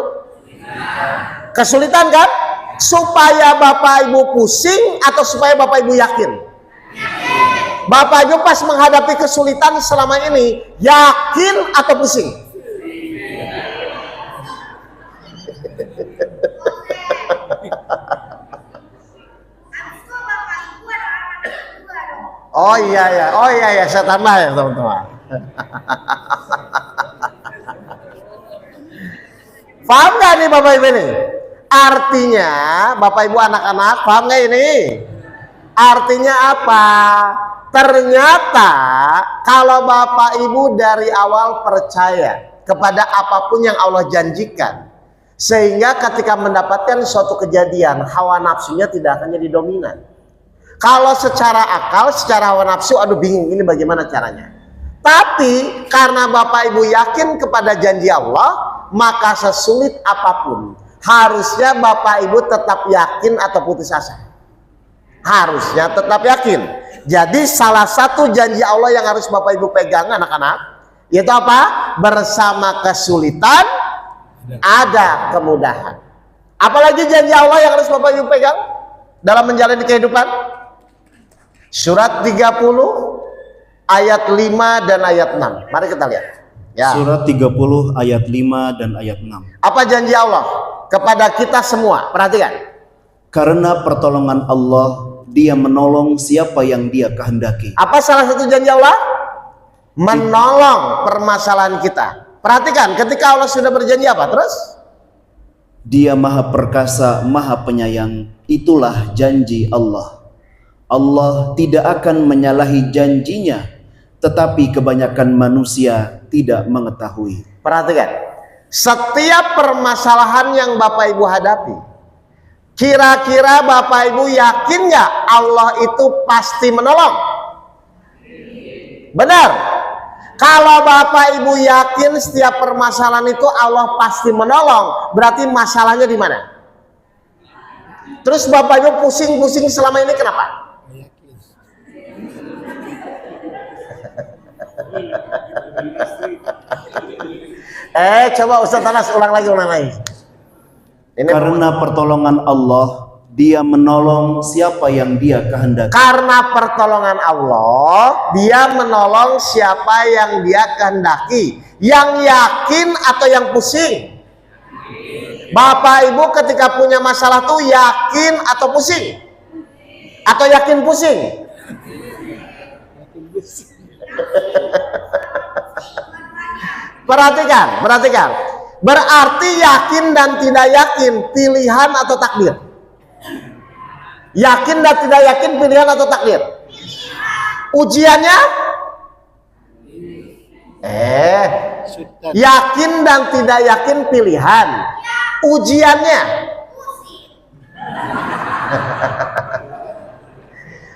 Kesulitan kan? Supaya Bapak Ibu pusing atau supaya Bapak Ibu yakin? Bapak Ibu pas menghadapi kesulitan selama ini, yakin atau pusing? Oh iya, saya tambah ya teman-teman. Paham gak nih Bapak Ibu ini? Artinya, Bapak Ibu anak-anak, paham gak ini? Artinya apa? Ternyata kalau Bapak Ibu dari awal percaya kepada apapun yang Allah janjikan, sehingga ketika mendapatkan suatu kejadian, hawa nafsunya tidak akan jadi dominan. Kalau secara akal, secara hawa nafsu, aduh bingung ini bagaimana caranya. Tapi karena Bapak Ibu yakin kepada janji Allah, maka sesulit apapun, harusnya Bapak Ibu tetap yakin atau putus asa. Harusnya tetap yakin. Jadi salah satu janji Allah yang harus Bapak Ibu pegang anak-anak, yaitu apa? Bersama kesulitan ada kemudahan. Apalagi janji Allah yang harus Bapak Ibu pegang dalam menjalani kehidupan? Surat 30 ayat 5 dan ayat 6. Mari kita lihat. Ya. Surat 30 ayat 5 dan ayat 6. Apa janji Allah kepada kita semua? Perhatikan. Karena pertolongan Allah, Dia menolong siapa yang Dia kehendaki. Apa salah satu janji Allah? Menolong permasalahan kita. Perhatikan, ketika Allah sudah berjanji apa? Terus? Dia Maha Perkasa, Maha Penyayang. Itulah janji Allah. Allah tidak akan menyalahi janjinya, tetapi kebanyakan manusia tidak mengetahui. Perhatikan, setiap permasalahan yang Bapak Ibu hadapi, kira-kira Bapak Ibu yakin nggak Allah itu pasti menolong? Benar. Kalau Bapak Ibu yakin setiap permasalahan itu Allah pasti menolong, berarti masalahnya di mana? Terus Bapak Ibu pusing-pusing selama ini kenapa? Coba Ustaz Anas ulang lagi. Ini karena pertolongan Allah, Dia menolong siapa yang Dia kehendaki. Karena pertolongan Allah, Dia menolong siapa yang Dia kehendaki. Yang yakin atau yang pusing? Bapak Ibu ketika punya masalah tuh yakin atau pusing? Atau yakin pusing? Perhatikan. Berarti yakin dan tidak yakin pilihan atau takdir? Yakin dan tidak yakin pilihan atau takdir? Ujiannya? Yakin dan tidak yakin pilihan. Ujiannya?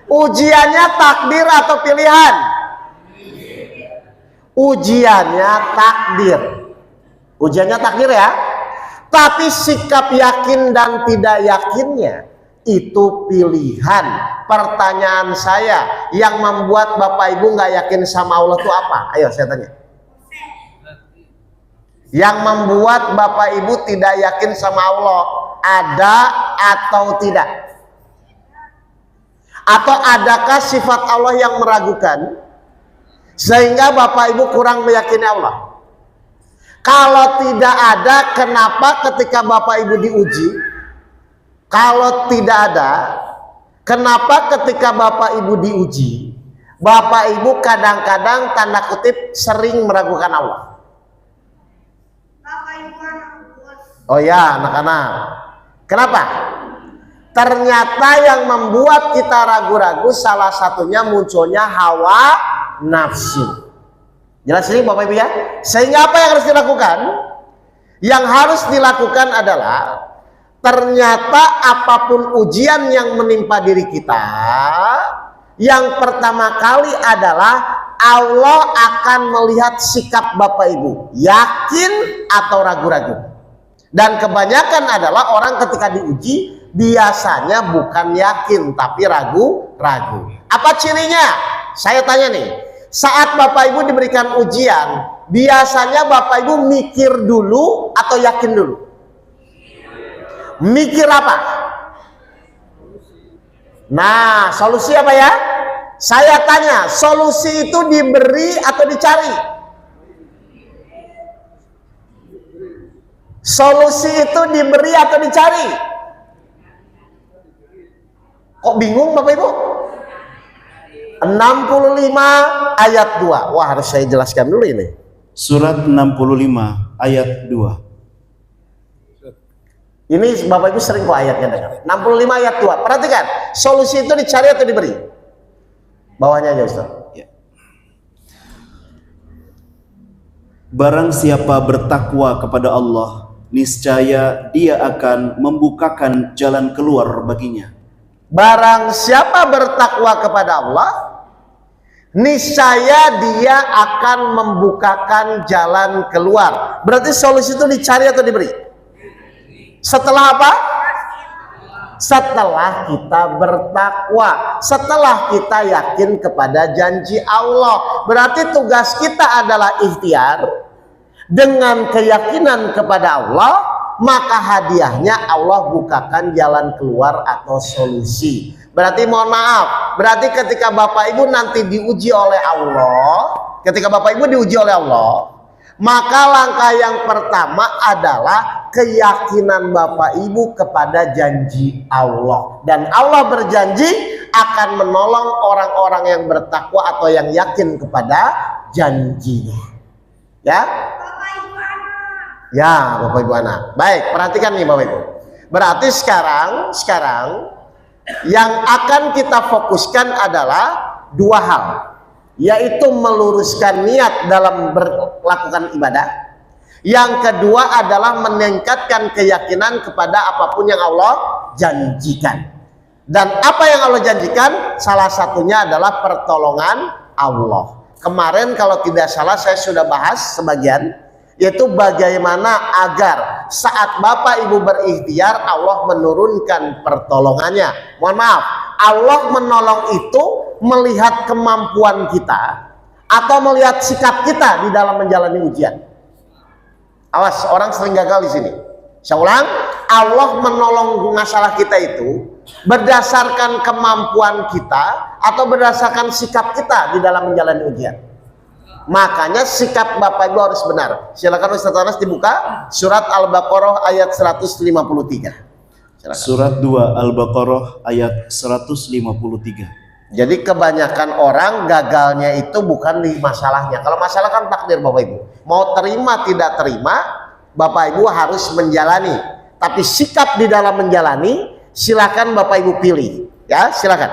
Ujiannya takdir atau pilihan? Ujiannya takdir. Ujiannya takdir ya. Tapi sikap yakin dan tidak yakinnya itu pilihan. Pertanyaan saya, yang membuat Bapak Ibu nggak yakin sama Allah itu apa? Ayo saya tanya. Yang membuat Bapak Ibu tidak yakin sama Allah ada atau tidak? Atau adakah sifat Allah yang meragukan sehingga Bapak Ibu kurang meyakini Allah? Kalau tidak ada, kenapa ketika Bapak Ibu diuji? Kalau tidak ada, kenapa ketika Bapak Ibu diuji, Bapak Ibu kadang-kadang tanda kutip sering meragukan Allah? Oh ya, anak-anak. Kenapa? Ternyata yang membuat kita ragu-ragu salah satunya munculnya hawa nafsu. Jelas ini Bapak Ibu ya? Sehingga apa yang harus dilakukan? Yang harus dilakukan adalah ternyata apapun ujian yang menimpa diri kita, yang pertama kali adalah Allah akan melihat sikap Bapak Ibu, yakin atau ragu-ragu. Dan kebanyakan adalah orang ketika diuji biasanya bukan yakin tapi ragu-ragu. Apa cirinya? Saya tanya nih, saat Bapak Ibu diberikan ujian, biasanya Bapak Ibu mikir dulu atau yakin dulu? Mikir apa? Nah, solusi apa ya? Saya tanya, solusi itu diberi atau dicari? Solusi itu diberi atau dicari? Kok bingung Bapak Ibu? 65 ayat 2. Wah, harus saya jelaskan dulu ini. Surat 65 ayat 2. Ini Bapak Ibu sering kok ayatnya dengar. 65 ayat 2. Perhatikan, solusi itu dicari atau diberi? Bawahnya aja Ustaz. Ya. Barang siapa bertakwa kepada Allah, niscaya Dia akan membukakan jalan keluar baginya. Barang siapa bertakwa kepada Allah, niscaya Dia akan membukakan jalan keluar. Berarti solusi itu dicari atau diberi? Setelah apa? Setelah kita bertakwa, setelah kita yakin kepada janji Allah. Berarti tugas kita adalah ikhtiar dengan keyakinan kepada Allah, maka hadiahnya Allah bukakan jalan keluar atau solusi. Berarti mohon maaf, berarti ketika Bapak Ibu nanti diuji oleh Allah, ketika Bapak Ibu diuji oleh Allah, maka langkah yang pertama adalah keyakinan Bapak Ibu kepada janji Allah. Dan Allah berjanji akan menolong orang-orang yang bertakwa atau yang yakin kepada janjinya. Ya? Ya, Bapak Ibu anak. Baik, perhatikan nih Bapak Ibu. Berarti sekarang yang akan kita fokuskan adalah dua hal, yaitu meluruskan niat dalam melakukan ibadah. Yang kedua adalah meningkatkan keyakinan kepada apapun yang Allah janjikan. Dan apa yang Allah janjikan, salah satunya adalah pertolongan Allah. Kemarin kalau tidak salah saya sudah bahas sebagian, yaitu bagaimana agar saat Bapak Ibu berikhtiar Allah menurunkan pertolongannya. Mohon maaf, Allah menolong itu melihat kemampuan kita atau melihat sikap kita di dalam menjalani ujian. Awas, orang sering gagal di sini. Saya ulang, Allah menolong masalah kita itu berdasarkan kemampuan kita atau berdasarkan sikap kita di dalam menjalani ujian. Makanya sikap Bapak Ibu harus benar. Silakan Ustaz Anas dibuka surat Al-Baqarah ayat 153. Silakan. Surat 2 Al-Baqarah ayat 153. Jadi kebanyakan orang gagalnya itu bukan di masalahnya. Kalau masalah kan takdir Bapak Ibu. Mau terima tidak terima, Bapak Ibu harus menjalani. Tapi sikap di dalam menjalani, silakan Bapak Ibu pilih. Ya, silakan.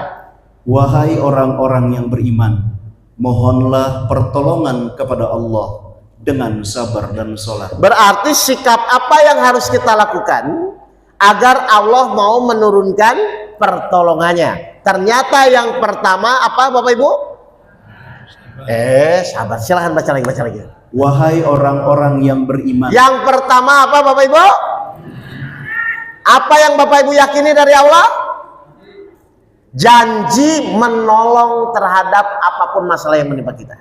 Wahai orang-orang yang beriman, mohonlah pertolongan kepada Allah dengan sabar dan sholat. Berarti sikap apa yang harus kita lakukan agar Allah mau menurunkan pertolongannya? Ternyata yang pertama apa Bapak Ibu? Sabar, silahkan baca lagi. Wahai orang-orang yang beriman. Yang pertama apa Bapak Ibu? Apa yang Bapak Ibu yakini dari Allah? Janji menolong terhadap apapun masalah yang menimpa kita.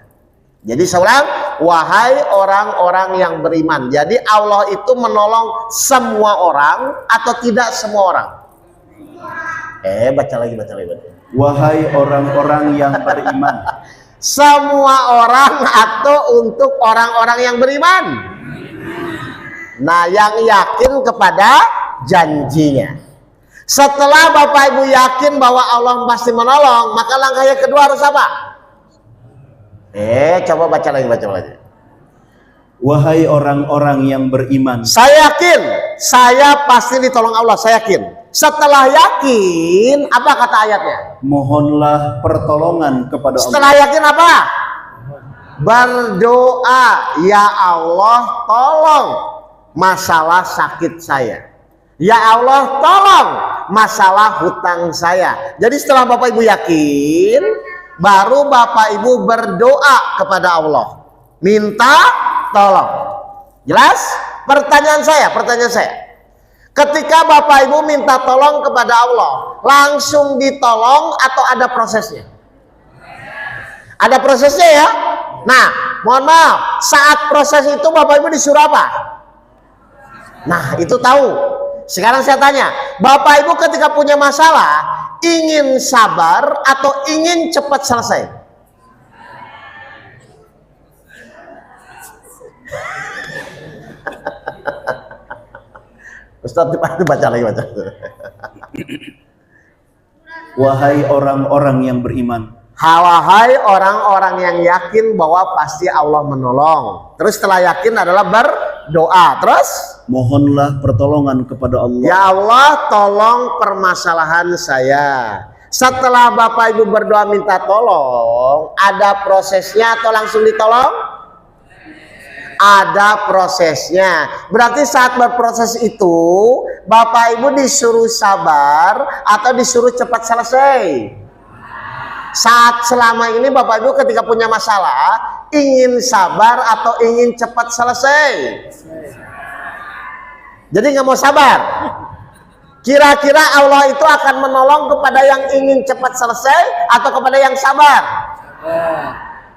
Jadi seorang, wahai orang-orang yang beriman. Jadi Allah itu menolong semua orang atau tidak semua orang? Baca lagi. Wahai orang-orang yang beriman. Semua orang atau untuk orang-orang yang beriman? Nah, yang yakin kepada janjinya. Setelah Bapak Ibu yakin bahwa Allah pasti menolong, maka langkah yang kedua harus apa? Coba baca lagi. Wahai orang-orang yang beriman. Saya yakin, saya pasti ditolong Allah, saya yakin. Setelah yakin, apa kata ayatnya? Mohonlah pertolongan kepada Allah. Setelah yakin apa? Berdoa, ya Allah tolong masalah sakit saya. Ya Allah tolong masalah hutang saya. Jadi setelah Bapak Ibu yakin, baru Bapak Ibu berdoa kepada Allah, minta tolong. Jelas? Pertanyaan saya, ketika Bapak Ibu minta tolong kepada Allah, langsung ditolong atau ada prosesnya? Ada prosesnya ya? Nah, mohon maaf, saat proses itu Bapak Ibu disuruh apa? Nah, itu tahu. Sekarang saya tanya, Bapak Ibu ketika punya masalah, ingin sabar atau ingin cepat selesai? Ustaz baca lagi, baca. Wahai orang-orang yang beriman, Wahai orang-orang yang yakin bahwa pasti Allah menolong. Terus setelah yakin adalah berdoa. Terus mohonlah pertolongan kepada Allah. ya Allah, tolong permasalahan saya. Setelah Bapak Ibu berdoa minta tolong, ada prosesnya atau langsung ditolong? Ada prosesnya. Berarti saat berproses itu Bapak Ibu disuruh sabar atau disuruh cepat selesai? Saat selama ini Bapak Ibu ketika punya masalah, ingin sabar atau ingin cepat selesai? Jadi nggak mau sabar. Kira-kira Allah itu akan menolong kepada yang ingin cepat selesai atau kepada yang sabar?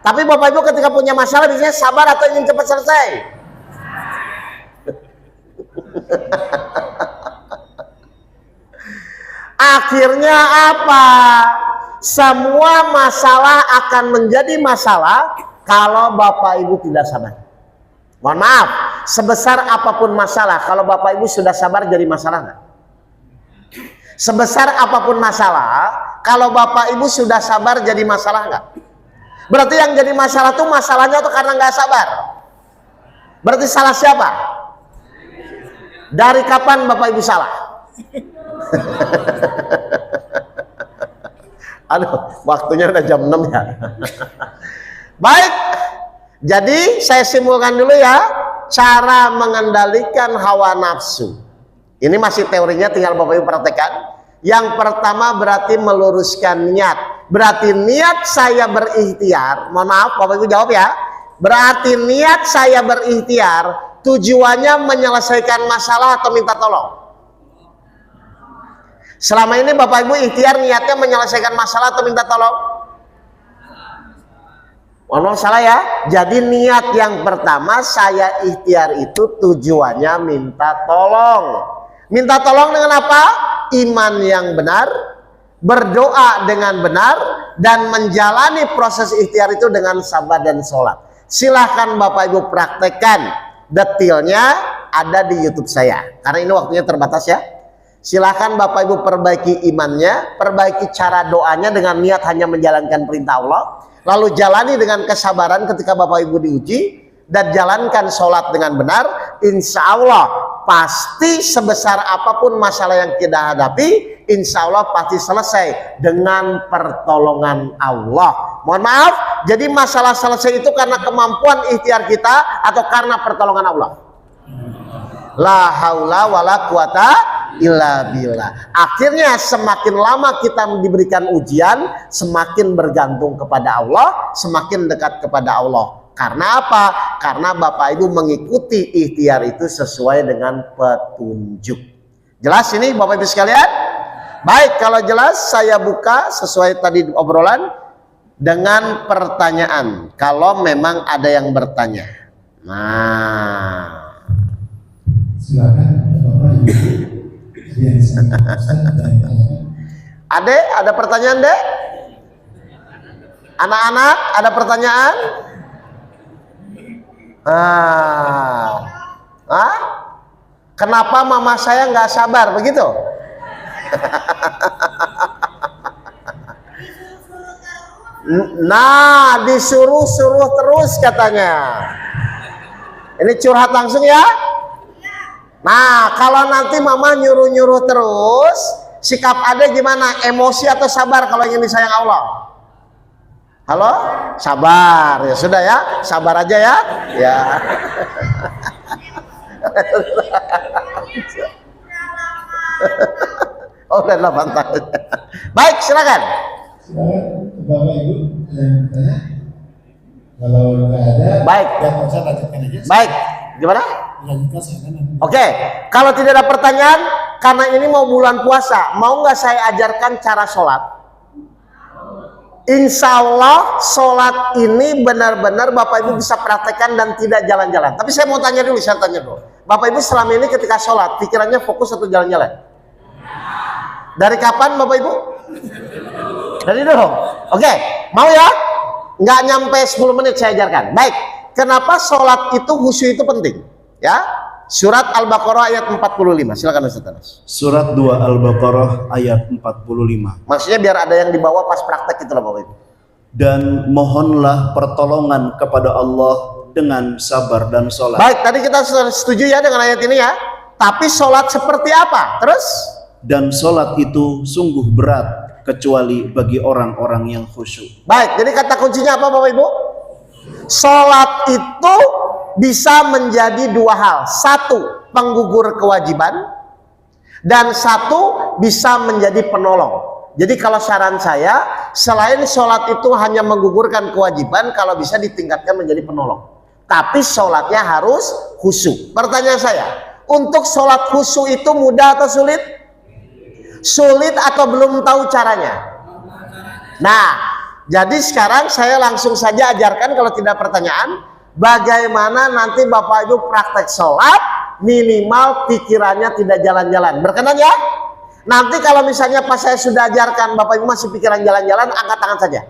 Tapi Bapak Ibu ketika punya masalah biasanya sabar atau ingin cepat selesai? Akhirnya apa? Semua masalah akan menjadi masalah kalau Bapak Ibu tidak sabar. Mohon maaf, sebesar apapun masalah, kalau Bapak Ibu sudah sabar jadi masalah nggak? Sebesar apapun masalah, kalau Bapak Ibu sudah sabar jadi masalah nggak? Berarti yang jadi masalah tuh masalahnya tuh karena nggak sabar. Berarti salah siapa? Dari kapan Bapak Ibu salah? Aduh, waktunya udah jam 6 ya. Baik, jadi saya simpulkan dulu ya, cara mengendalikan hawa nafsu. Ini masih teorinya, tinggal Bapak Ibu praktekkan. Yang pertama berarti meluruskan niat. Berarti niat saya berikhtiar, mohon maaf Bapak Ibu jawab ya. Berarti niat saya berikhtiar tujuannya menyelesaikan masalah atau minta tolong? Selama ini Bapak Ibu ikhtiar niatnya menyelesaikan masalah atau minta tolong? Mohon salah ya. Jadi niat yang pertama saya ikhtiar itu tujuannya minta tolong. Minta tolong dengan apa? Iman yang benar, berdoa dengan benar, dan menjalani proses ikhtiar itu dengan sabar dan sholat. Silahkan Bapak Ibu praktekkan. Detailnya ada di YouTube saya. Karena ini waktunya terbatas ya. Silahkan Bapak Ibu perbaiki imannya, perbaiki cara doanya dengan niat hanya menjalankan perintah Allah, lalu jalani dengan kesabaran ketika Bapak Ibu diuji, dan jalankan sholat dengan benar. Insya Allah pasti sebesar apapun masalah yang kita hadapi, insya Allah pasti selesai dengan pertolongan Allah. Mohon maaf, jadi masalah selesai itu karena kemampuan ikhtiar kita atau karena pertolongan Allah? La haula wala quwata illa billah. Akhirnya semakin lama kita diberikan ujian, semakin bergantung kepada Allah, semakin dekat kepada Allah. Karena apa? Karena Bapak Ibu mengikuti ikhtiar itu sesuai dengan petunjuk. Jelas ini Bapak Ibu sekalian? Baik, kalau jelas saya buka sesuai tadi obrolan dengan pertanyaan. Kalau memang ada yang bertanya. Nah, Silakan Bapak Ibu yang sangat Adek, ada pertanyaan, Dek? Anak-anak, ada pertanyaan? Kenapa mama saya nggak sabar begitu? Nah, disuruh-suruh terus katanya. Ini curhat langsung ya. Nah, kalau nanti mama nyuruh-nyuruh terus, sikap adek gimana? Emosi atau sabar kalau ingin disayang Allah? Halo? Sabar. Ya sudah ya, sabar aja ya. Ya. Oh, udah 8 tahun. Baik, silakan. Silakan Bapak Ibu yang bertanya. Kalau nggak ada, Baik. ya saya lanjutkan aja. Baik. Gimana? Lanjutkan saya nanti. Oke, kalau tidak ada pertanyaan, karena ini mau bulan puasa, mau nggak saya ajarkan cara sholat? Insya Allah sholat ini benar-benar Bapak Ibu bisa praktekkan dan tidak jalan-jalan. Tapi saya mau tanya dulu, Bapak Ibu selama ini ketika sholat, pikirannya fokus atau jalan-jalan? Dari kapan Bapak Ibu? Dari dulu. Oke, mau ya? Nggak nyampe 10 menit saya ajarkan. Baik, kenapa sholat itu khusyuk itu penting? Ya, surat Al-Baqarah ayat 45. Silakan Ustaz Anas. Surat 2 Al-Baqarah ayat 45. Maksudnya biar ada yang dibawa pas praktek itulah Bapak Ibu. Dan mohonlah pertolongan kepada Allah dengan sabar dan sholat. Baik, tadi kita setuju ya dengan ayat ini ya. Tapi sholat seperti apa? Terus? Dan sholat itu sungguh berat kecuali bagi orang-orang yang khusyuk. Baik, jadi kata kuncinya apa Bapak Ibu? Sholat itu bisa menjadi dua hal. Satu, penggugur kewajiban. Dan satu, bisa menjadi penolong. Jadi kalau saran saya, selain sholat itu hanya menggugurkan kewajiban, kalau bisa ditingkatkan menjadi penolong. Tapi sholatnya harus khusyuk. Pertanyaan saya, untuk sholat khusyuk itu mudah atau sulit? Sulit atau belum tahu caranya? Nah, jadi sekarang saya langsung saja ajarkan kalau tidak pertanyaan, bagaimana nanti Bapak Ibu praktek sholat, minimal pikirannya tidak jalan-jalan. Berkenan ya? Nanti kalau misalnya pas saya sudah ajarkan, Bapak Ibu masih pikiran jalan-jalan, angkat tangan saja.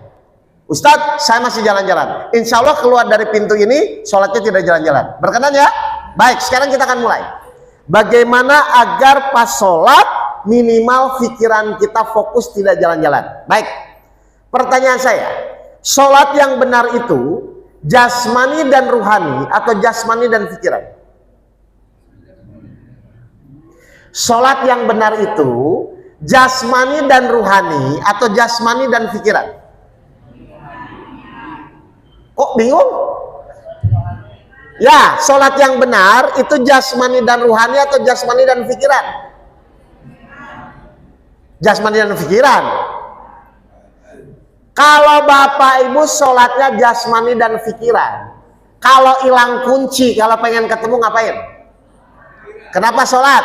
Ustadz, saya masih jalan-jalan. Insya Allah keluar dari pintu ini, sholatnya tidak jalan-jalan. Berkenan ya? Baik, sekarang kita akan mulai. Bagaimana agar pas sholat, minimal pikiran kita fokus tidak jalan-jalan. Baik, pertanyaan saya, sholat yang benar itu, jasmani dan ruhani, atau jasmani dan pikiran? Sholat yang benar itu, jasmani dan ruhani, atau jasmani dan pikiran? Kok bingung? Ya, sholat yang benar itu jasmani dan ruhani atau jasmani dan pikiran? Jasmani dan pikiran. Kalau Bapak Ibu sholatnya jasmani dan pikiran, kalau hilang kunci, kalau pengen ketemu ngapain? Kenapa sholat?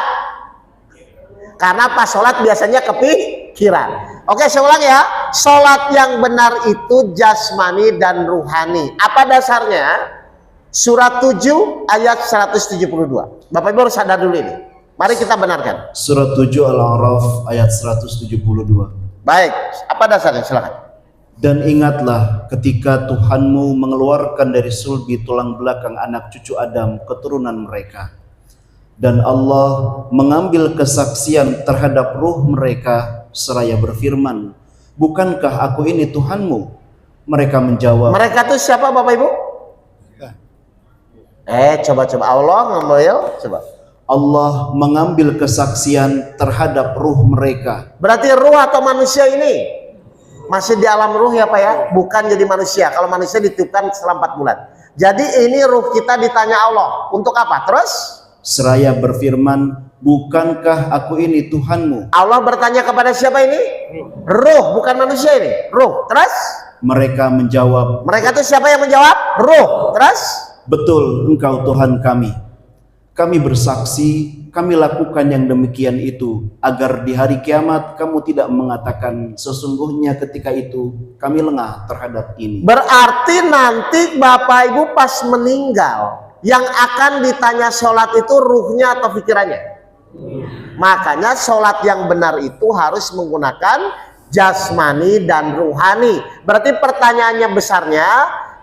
Karena pas sholat biasanya kepikiran. Oke, saya ulang ya. Sholat yang benar itu jasmani dan ruhani. Apa dasarnya? Surat 7 ayat 172. Bapak Ibu harus sadar dulu ini. Mari kita benarkan. Surat 7 Al-A'raf ayat 172. Baik, apa dasarnya? Silakan. Dan ingatlah ketika Tuhanmu mengeluarkan dari sulbi tulang belakang anak cucu Adam keturunan mereka. Dan Allah mengambil kesaksian terhadap ruh mereka seraya berfirman, bukankah aku ini Tuhanmu? Mereka menjawab. Mereka itu siapa Bapak Ibu? Coba Allah ngambil, coba. Allah mengambil kesaksian terhadap ruh mereka. Berarti ruh atau manusia ini masih di alam ruh ya Pak ya, bukan jadi manusia. Kalau manusia ditiupkan setelah 4 bulan. Jadi ini ruh kita ditanya Allah, untuk apa? Terus seraya berfirman, bukankah aku ini Tuhanmu? Allah bertanya kepada siapa ini? Ruh, bukan manusia ini. Ruh. Terus mereka menjawab. Mereka itu siapa yang menjawab? Ruh. Terus betul, engkau Tuhan kami. Kami bersaksi, kami lakukan yang demikian itu, agar di hari kiamat kamu tidak mengatakan sesungguhnya ketika itu kami lengah terhadap ini. Berarti nanti Bapak Ibu pas meninggal, yang akan ditanya sholat itu ruhnya atau pikirannya? Makanya sholat yang benar itu harus menggunakan jasmani dan ruhani. Berarti pertanyaannya besarnya,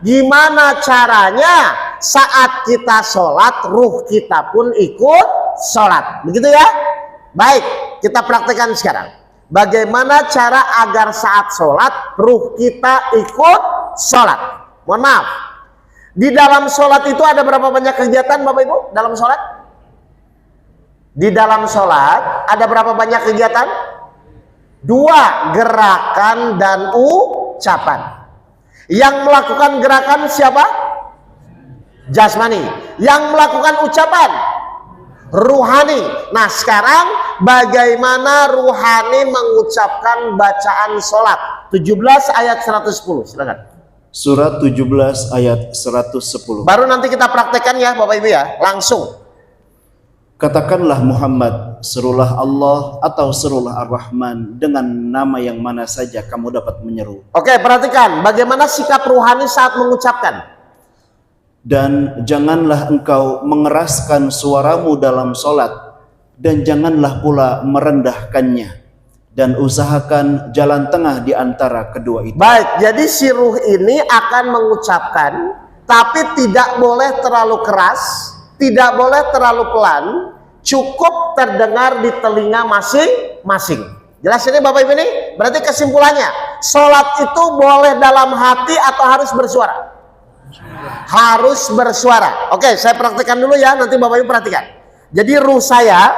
gimana caranya saat kita sholat ruh kita pun ikut sholat, begitu ya? Baik, kita praktekkan sekarang. Bagaimana cara agar saat sholat ruh kita ikut sholat? Mohon maaf, di dalam sholat itu ada berapa banyak kegiatan Bapak Ibu? Dalam sholat? Di dalam sholat ada berapa banyak kegiatan? 2, gerakan dan ucapan. Yang melakukan gerakan siapa? Jasmani. Yang melakukan ucapan? Ruhani. Nah sekarang bagaimana ruhani mengucapkan bacaan sholat? 17 ayat 110, silakan. Surat 17 ayat 110. Baru nanti kita praktekkan ya Bapak Ibu ya, langsung. Katakanlah Muhammad, serulah Allah atau serulah Ar-Rahman dengan nama yang mana saja kamu dapat menyeru. Oke, perhatikan bagaimana sikap ruhani saat mengucapkan. Dan janganlah engkau mengeraskan suaramu dalam solat, dan janganlah pula merendahkannya, dan usahakan jalan tengah di antara kedua itu. Baik, jadi si ruh ini akan mengucapkan, tapi tidak boleh terlalu keras, tidak boleh terlalu pelan, cukup terdengar di telinga masing-masing. Jelas ini Bapak Ibu ini? Berarti kesimpulannya, sholat itu boleh dalam hati atau harus bersuara? Harus bersuara. Oke, saya praktikkan dulu ya, nanti Bapak Ibu perhatikan. Jadi ruh saya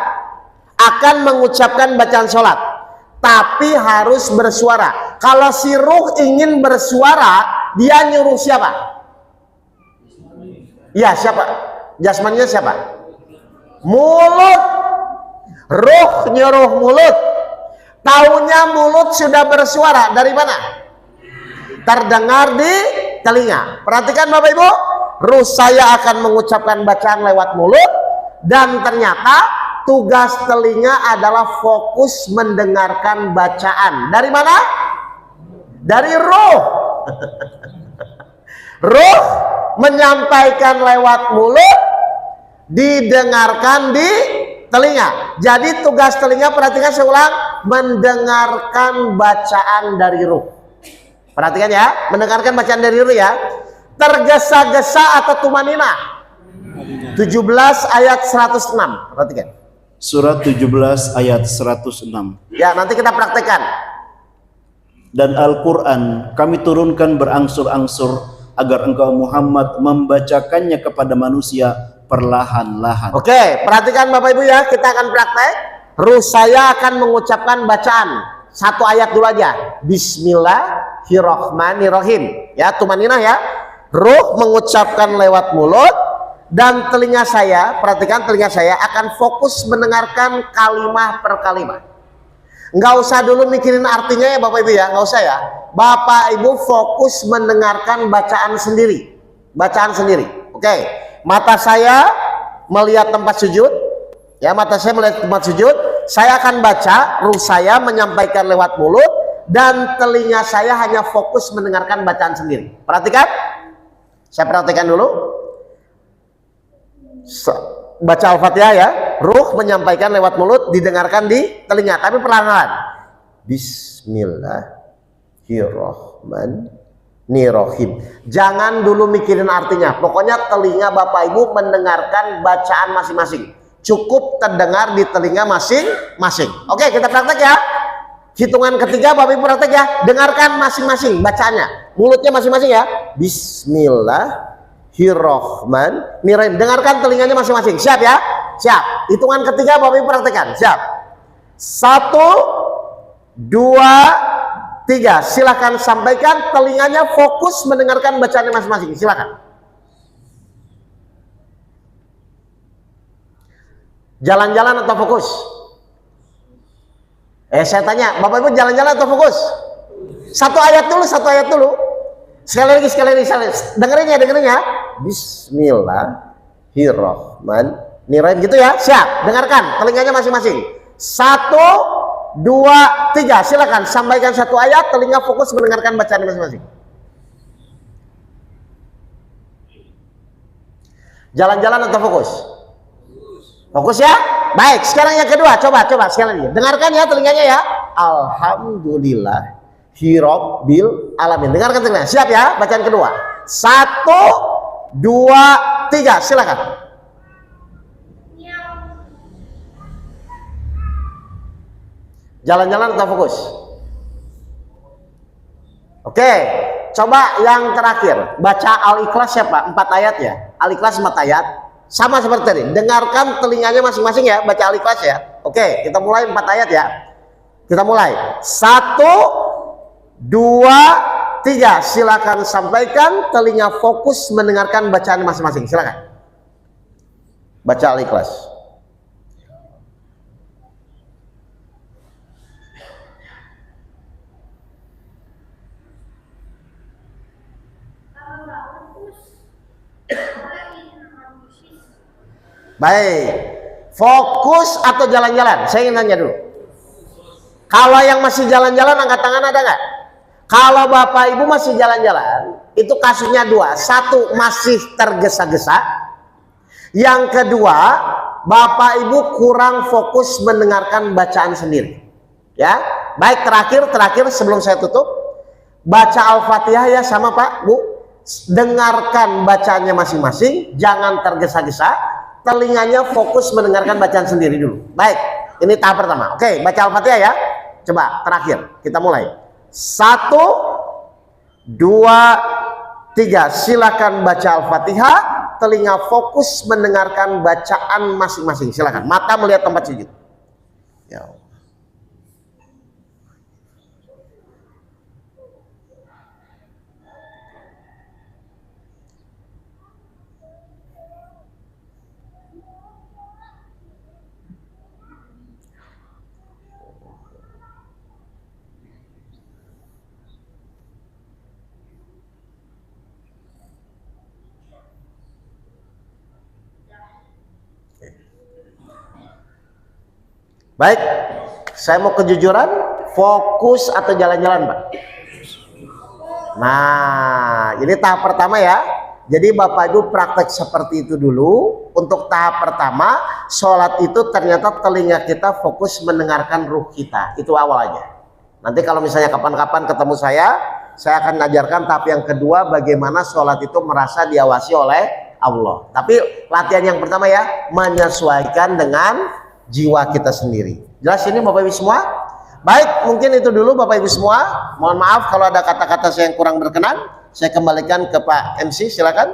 akan mengucapkan bacaan sholat, tapi harus bersuara. Kalau si ruh ingin bersuara, dia nyuruh siapa? Ya, siapa? Jasmannya siapa? Mulut. Ruh nyuruh mulut. Taunya mulut sudah bersuara. Dari mana? Terdengar di telinga. Perhatikan Bapak Ibu, ruh saya akan mengucapkan bacaan lewat mulut, dan ternyata tugas telinga adalah fokus mendengarkan bacaan. Dari mana? Dari ruh. Ruh menyampaikan lewat mulut, didengarkan di telinga. Jadi tugas telinga, perhatikan saya ulang, mendengarkan bacaan dari ruh. Perhatikan ya, mendengarkan bacaan dari ruh ya. Tergesa-gesa atau tumanina. 17 ayat 106. Perhatikan. Surat 17 ayat 106. Ya, nanti kita praktekkan. Dan Al-Quran kami turunkan berangsur-angsur agar engkau Muhammad membacakannya kepada manusia perlahan-lahan. Oke, perhatikan Bapak Ibu ya, kita akan praktek. Ruh saya akan mengucapkan bacaan. Satu ayat dulu aja. Bismillahirrahmanirrahim. Ya, tumaninah ya. Ruh mengucapkan lewat mulut, dan telinga saya, perhatikan telinga saya akan fokus mendengarkan kalimat per kalimat. Nggak usah dulu mikirin artinya ya Bapak Ibu ya, nggak usah ya. Bapak Ibu fokus mendengarkan bacaan sendiri. Bacaan sendiri. Oke, mata saya melihat tempat sujud. Ya, mata saya melihat tempat sujud. Saya akan baca, ruh saya menyampaikan lewat mulut, dan telinga saya hanya fokus mendengarkan bacaan sendiri. Perhatikan. Saya perhatikan dulu. Baca Al-Fatihah ya. Ruh menyampaikan lewat mulut, didengarkan di telinga, tapi perlahan-lahan. Bismillahirrahmanirrahim. Jangan dulu mikirin artinya. Pokoknya telinga Bapak Ibu mendengarkan bacaan masing-masing. Cukup terdengar di telinga masing-masing. Oke, kita praktek ya. Hitungan ketiga Bapak Ibu praktek ya. Dengarkan masing-masing bacaannya. Mulutnya masing-masing ya. Bismillahirrahmanirrahim. Dengarkan telinganya masing-masing. Siap ya? Siap. Hitungan ketiga Bapak Ibu praktekkan. Siap. 1, 2, 3. Silahkan sampaikan, telinganya fokus mendengarkan bacaannya masing-masing. Silahkan. Jalan-jalan atau fokus? Saya tanya, Bapak Ibu jalan-jalan atau fokus? Satu ayat dulu, satu ayat dulu. Sekali lagi. Dengerin ya. Bismillahirrahmanirrahim. Gitu ya, siap. Dengarkan, telinganya masing-masing. 1, 2, 3. Silakan sampaikan satu ayat, telinga fokus mendengarkan bacaan masing-masing. Jalan-jalan atau fokus? Fokus ya. Baik, sekarang yang kedua, coba sekali lagi. Dengarkan ya telinganya ya. Alhamdulillah Rabbil alamin. Dengarkan telinganya. Siap ya, bacaan kedua. 1, 2, 3. Silakan. Jalan-jalan atau fokus? Oke, coba yang terakhir. Baca Al-Ikhlas siapa? 4 ayat ya. Al-Ikhlas 4 ayat. Sama seperti tadi, dengarkan telinganya masing-masing ya, baca Al-Ikhlas ya. Oke, kita mulai 4 ayat ya. Kita mulai. 1, 2, 3. Silakan sampaikan, telinga fokus mendengarkan bacaan masing-masing. Silakan. Baca Al-Ikhlas. Baik, fokus atau jalan-jalan? Saya ingin tanya dulu. Kalau yang masih jalan-jalan angkat tangan ada nggak? Kalau Bapak Ibu masih jalan-jalan, itu kasusnya dua. Satu, masih tergesa-gesa. Yang kedua, Bapak Ibu kurang fokus mendengarkan bacaan sendiri. Ya, baik, terakhir sebelum saya tutup, baca Al-Fatihah ya sama Pak, Bu. Dengarkan bacaannya masing-masing, jangan tergesa-gesa. Telinganya fokus mendengarkan bacaan sendiri dulu. Baik, ini tahap pertama. Oke, baca Al-Fatihah ya. Coba terakhir, kita mulai. 1, 2, 3. Silakan baca Al-Fatihah. Telinga fokus mendengarkan bacaan masing-masing. Silakan. Mata melihat tempat sujud. Ya. Baik, saya mau kejujuran, fokus atau jalan-jalan, Pak? Nah, ini tahap pertama ya. Jadi Bapak Ibu praktek seperti itu dulu. Untuk tahap pertama, sholat itu ternyata telinga kita fokus mendengarkan ruh kita. Itu awal aja. Nanti kalau misalnya kapan-kapan ketemu saya akan mengajarkan tahap yang kedua, bagaimana sholat itu merasa diawasi oleh Allah. Tapi latihan yang pertama ya, menyesuaikan dengan jiwa kita sendiri. Jelas ini Bapak Ibu semua? Baik, mungkin itu dulu Bapak Ibu semua. Mohon maaf kalau ada kata-kata saya yang kurang berkenan. Saya kembalikan ke Pak MC, silakan.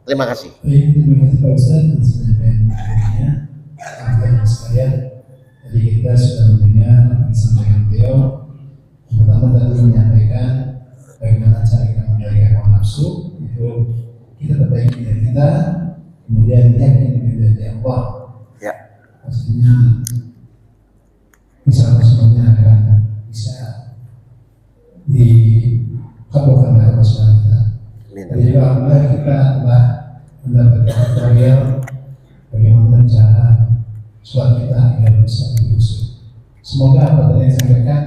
Terima kasih. Baik, terima kasih Pak Ustadz atas penyampaiannya. Teman-teman sekalian, tadi kita sudah mendengar apa yang disampaikan beliau. Yang pertama tadi menyampaikan bagaimana cara kita mengendalikan hawa nafsu. Itu kita perbaiki diri kita, kemudian yakin dengan janji Allah. Ya. Pastinya insya Allah semuanya akan bisa dikabulkan oleh Allah SWT. Jadi alhamdulillah kita telah mendapatkan tutorial bagaimana cara sholat kita agar bisa diusut. Semoga apa yang saya sampaikan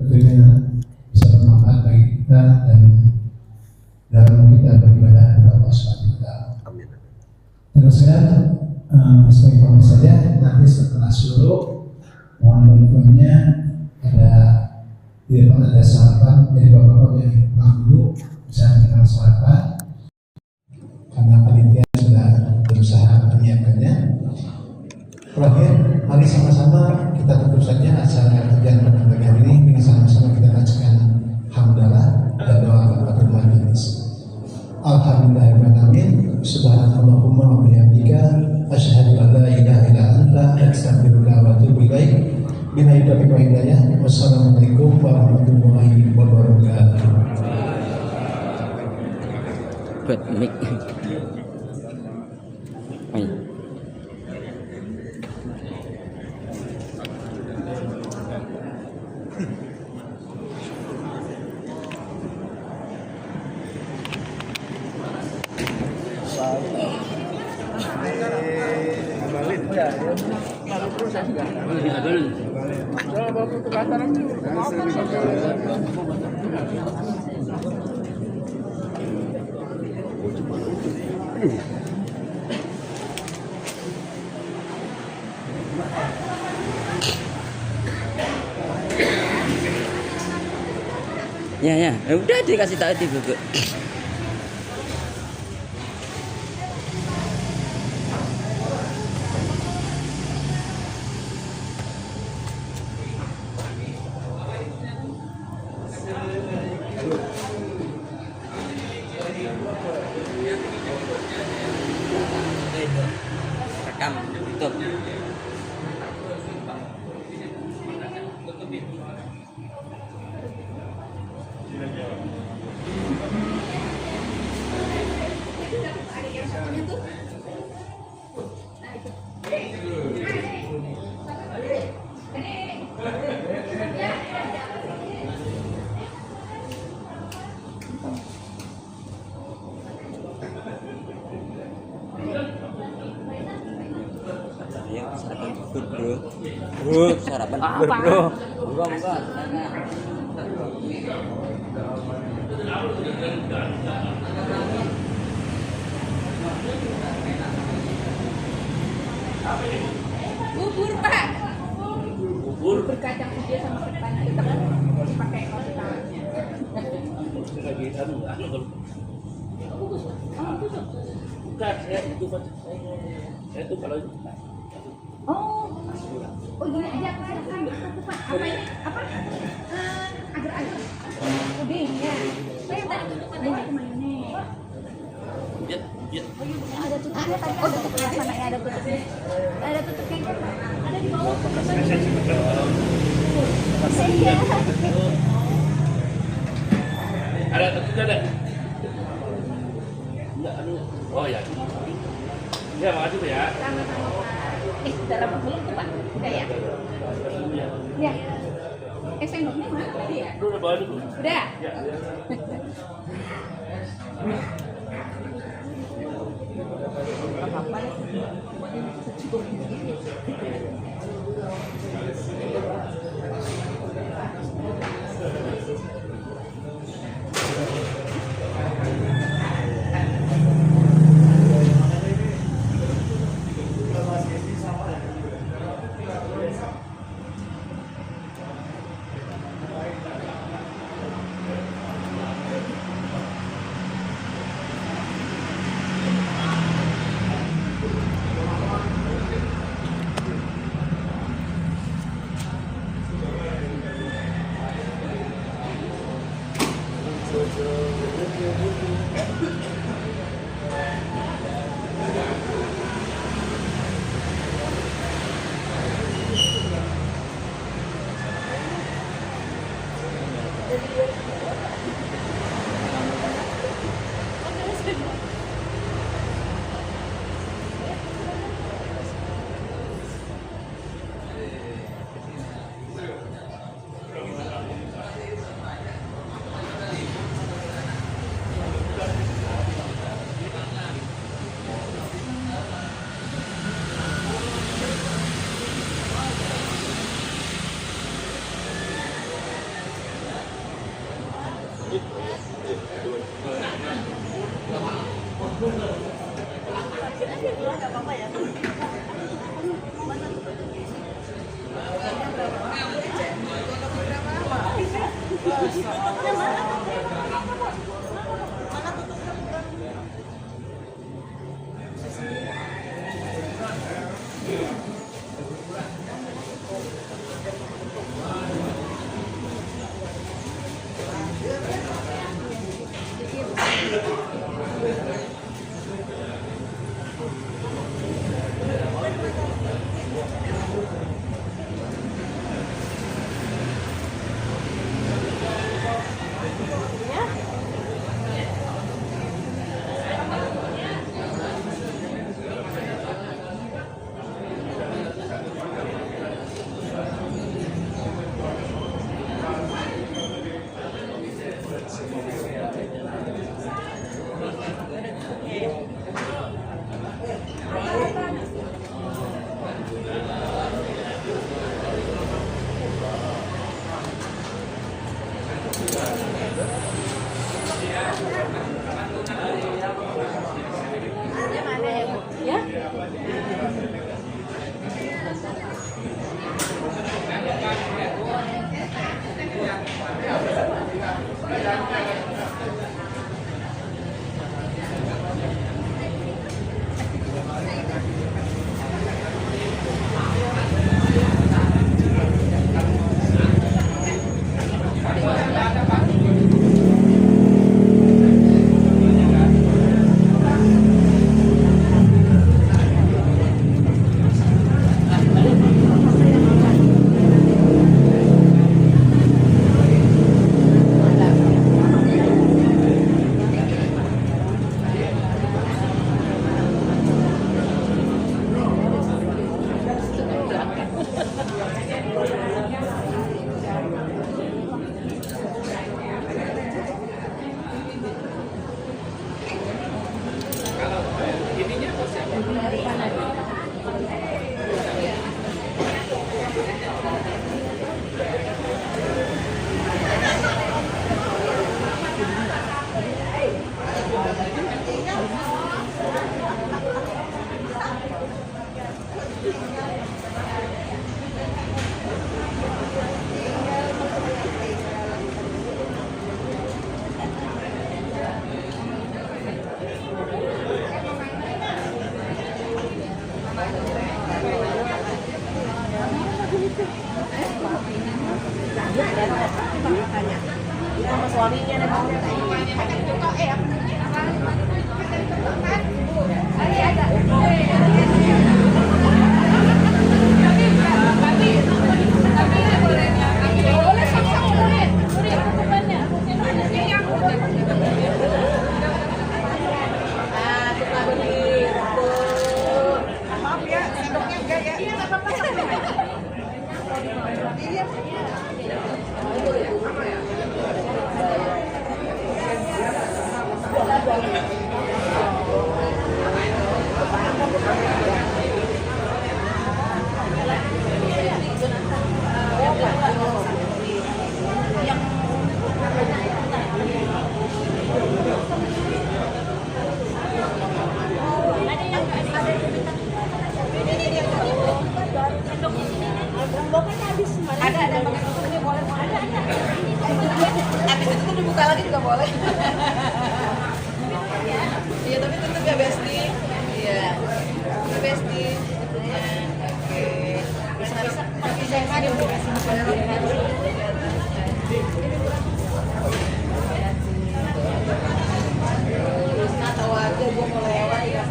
tentunya bisa bermanfaat bagi kita dan dalam kita beribadah kepada Allah SWT. Amin. Terus sebagai informasi saja, nanti setelah syuruk mohon bantuannya di depan ada sarapan. Jadi bapak-bapak yang pulang dulu bisa mengenal sarapan karena panitia sudah berusaha menyiapkannya. Terakhir, mari sama-sama kita tutup saja acara kegiatan pada pagi hari ini dengan sama-sama kita bacakan hamdalah dan doa kafaratul majelis. Alhamdulillahirrahmanirrahim. Subhanallahumma wa bihamdika asyhadu an la ilaha illa anta astaghfiruka wa atubu ilaik. Billahi taufiq wal hidayah. Wassalamualaikum warahmatullahi wabarakatuh. Buat mic. Ya, udah dikasih tahu di buku. Rekam, tutup. Ayo sarapan bubur bro. Sarapan bubur bro. Enggak. Bubur Pak. Bubur berkacang hijau sama ketan hitam dipakai kotannya. Bukan, saya itu kalau Oh, oh gini aja aku silakan. Pak, apa ini? Apa? Agar-agar. Puding ya. Saya tadi puding kemana nih? Ada tutupnya tadi. Oh, tutupnya mana ya? Ada tutupnya. Ada tutupnya. Ada di bawah. Saya. ada tutupnya ada. Enggak, oh ya. Ya, makasih Pak ya. Sama-sama Pak. Dalam belum tuh Pak. Udah ya? Ya. Sendoknya mana tadi ya? Udah bawa dulu. Udah. Ya. Apa-apa. Ada ini boleh ada. Habis itu tuh dibuka lagi juga boleh. Iya tapi tetap ya Besti. Iya. Besti. Oke. Bisa pakai saya kan udah kasih terus tahu aja gue mau lewat ya.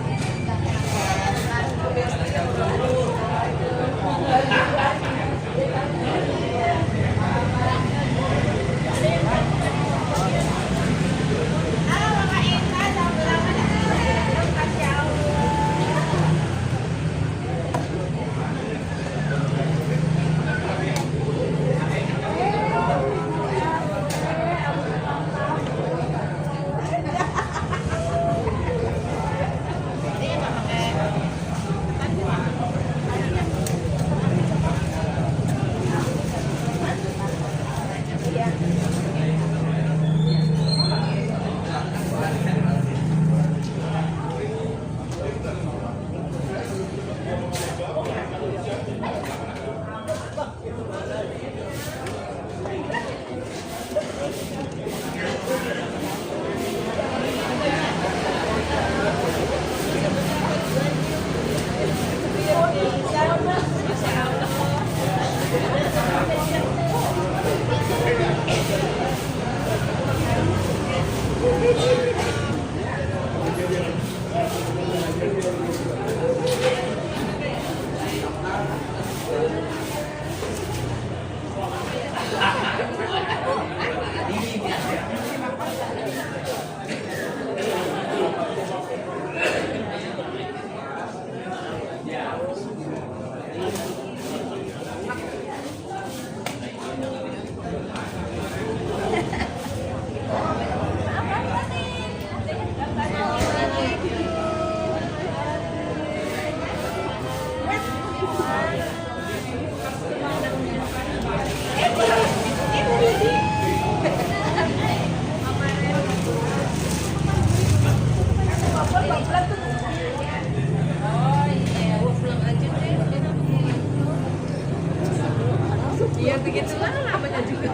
Iya begitu lah namanya juga.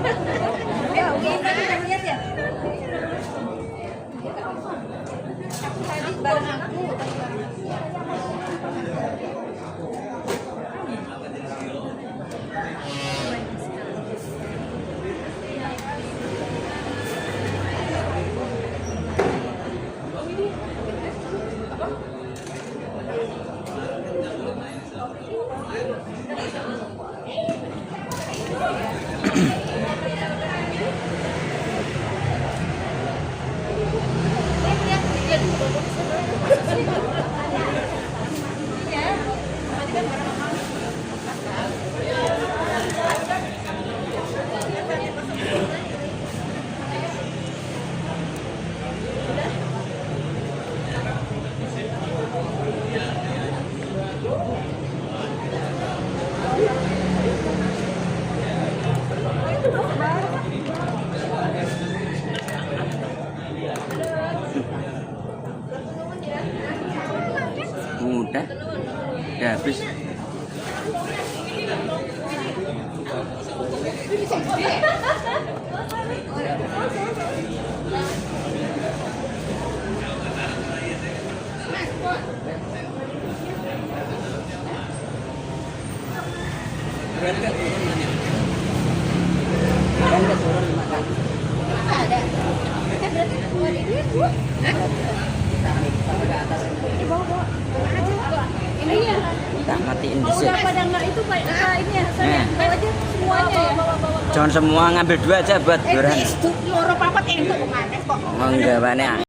Ya, oke, kita lihat ya. Tadi bareng aku. Udah habis. Ada. Berarti keluar ini Bu. Ini bawa. Ini ya. Tak matiin Kalau dhisik. udah pada enggak itu Pak ini ya. Saya bawa aja semuanya ya. Jangan semua ngambil dua aja buat Eh, Burhan. itu loro papat entuk kok. Manggawane